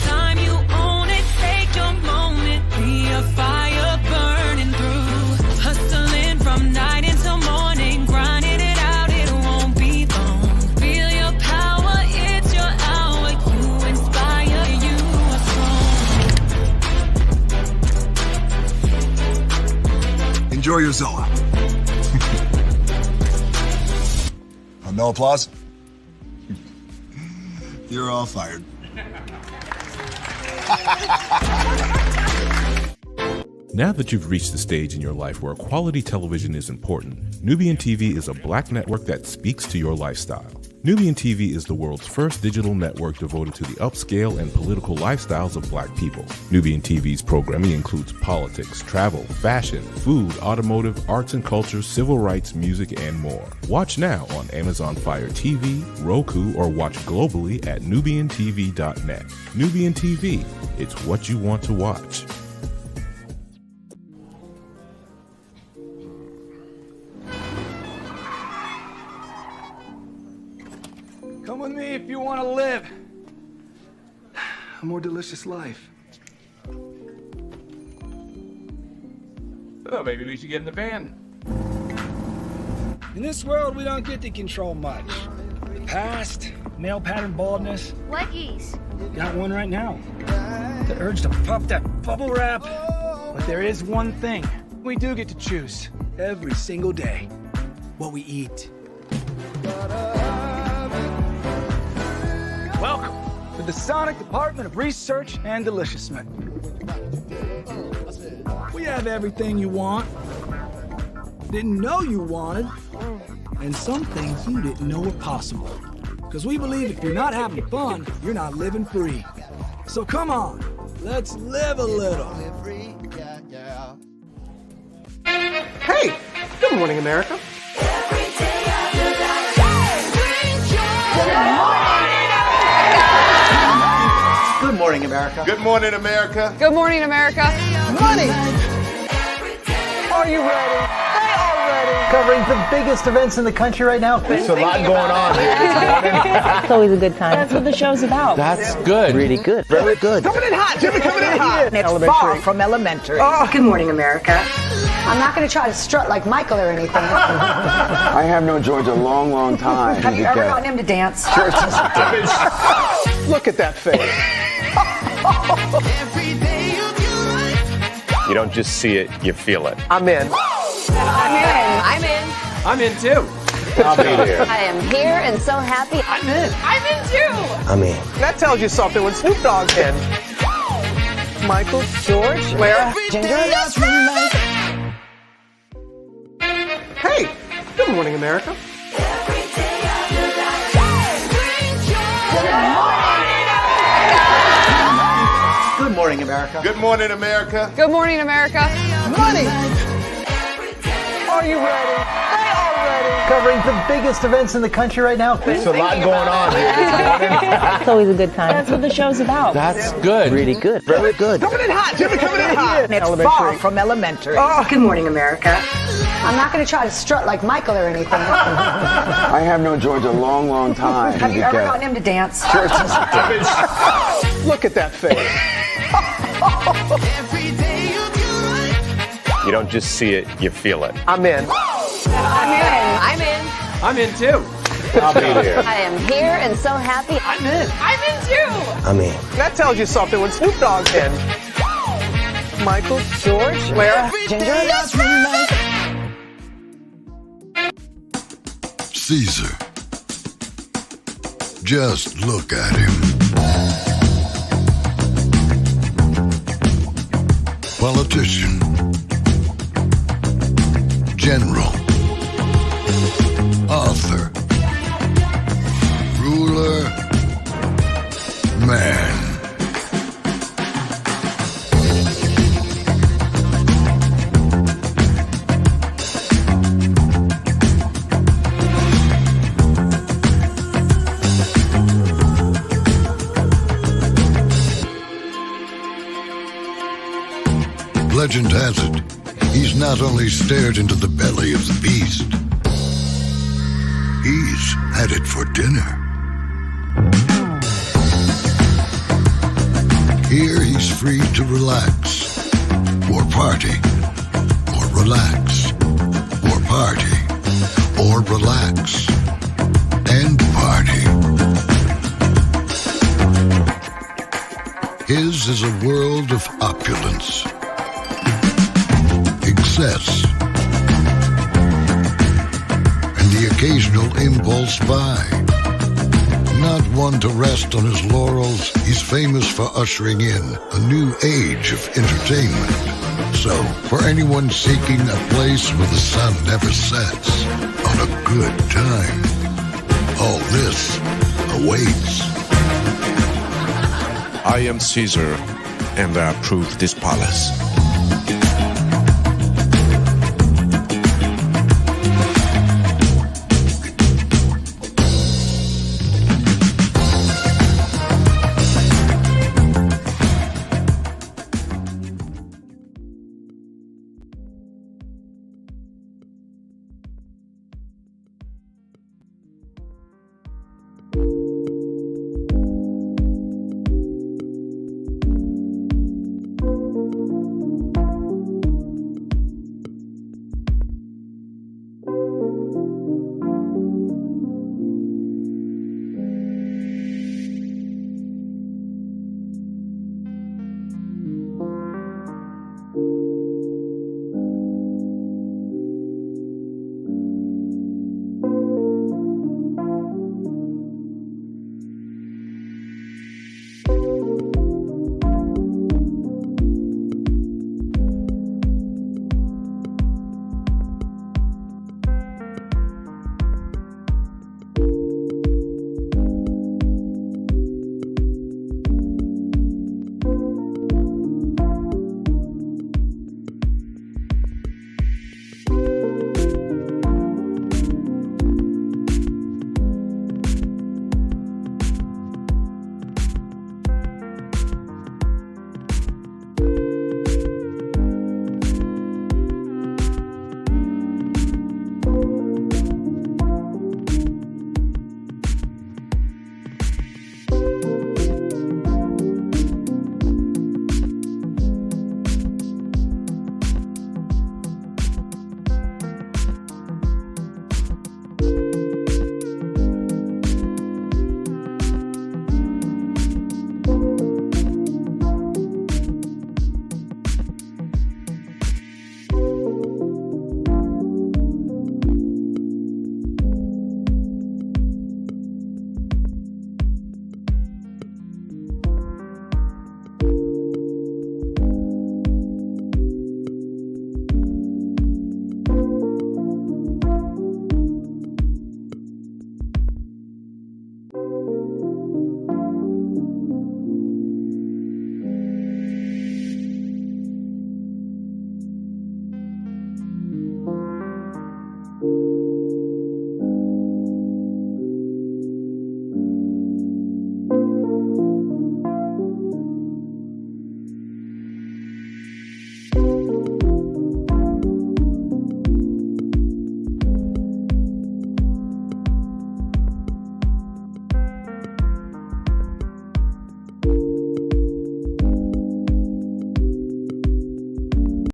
Time you own it, take your moment, be a fire burning through. Hustling from night until morning, grinding it out, it won't be long. Feel your power, it's your hour, you inspire, you are strong. Enjoy your Zoa. No applause? You're all fired. Now that you've reached the stage in your life where quality television is important, Nubian TV is a black network that speaks to your lifestyle. Nubian TV is the world's first digital network devoted to the upscale and political lifestyles of black people. Nubian TV's programming includes politics, travel, fashion, food, automotive, arts and culture, civil rights, music, and more. Watch now on Amazon Fire TV, Roku, or watch globally at nubiantv.net. Nubian TV, it's what you want to watch. Come with me if you want to live a more delicious life. Well, maybe we should get in the van. In this world, we don't get to control much. The past, male pattern baldness. Leggies. Got one right now. The urge to puff that bubble wrap. But there is one thing we do get to choose every single day: what we eat. Welcome to the Sonic Department of Research and Deliciousness. We have everything you want, didn't know you wanted, and some things you didn't know were possible. Because we believe if you're not having fun, you're not living free. So come on, let's live a little. Hey, good morning, America. Good morning, America. Good morning, America. Good morning, America. Money. Are you ready? They are ready. Covering the biggest events in the country right now. There's a lot going on here this morning. It's always a good time. That's what the show's about. That's good. Really good. Very good. Coming in hot, Jimmy, coming in hot. It's far from elementary. Oh, good morning, America. I'm not going to try to strut like Michael or anything. I have known George a long, long time. Have you ever gotten him to dance? Church is a dance. Look at that face. You don't just see it, you feel it. I'm in. I'm in. I'm in. I'm in too. I'll be there. I am here and so happy. I'm in. I'm in too. I'm in. That tells you something when Snoop Dogg's in. Michael, George, Lara, Ginger. Hey, good morning, America. Good morning, America. Good morning, America. Good morning, America. Money! Are you ready? They are ready. Covering the biggest events in the country right now. There's a lot going on here this morning. It's always a good time. That's what the show's about. That's good. Really good. Very good. Coming in hot, Jimmy, coming in hot. It's far from elementary. Oh. Good morning, America. I'm not going to try to strut like Michael or anything. I have known George a long, long time. Have you ever gotten him to dance? Look at that face. You don't just see it, you feel it. I'm in. I'm in. I'm in. I'm in too. I'll be there. I am here and so happy. I'm in. I'm in too. I'm in. That tells you something when Snoop Dogg's in. Michael, George, Lara, Ginger. Caesar. Just look at him. Politician. General. Author. Ruler. Man. Legend has it, he's not only stared into the belly of the beast, he's had it for dinner. Here he's free to relax, or party, or relax, or party, or relax, and party. His is a world of opulence, excess, and the occasional impulse buy. Not one to rest on his laurels, he's famous for ushering in a new age of entertainment. So, for anyone seeking a place where the sun never sets on a good time, all this awaits. I am Caesar, and I approve this palace.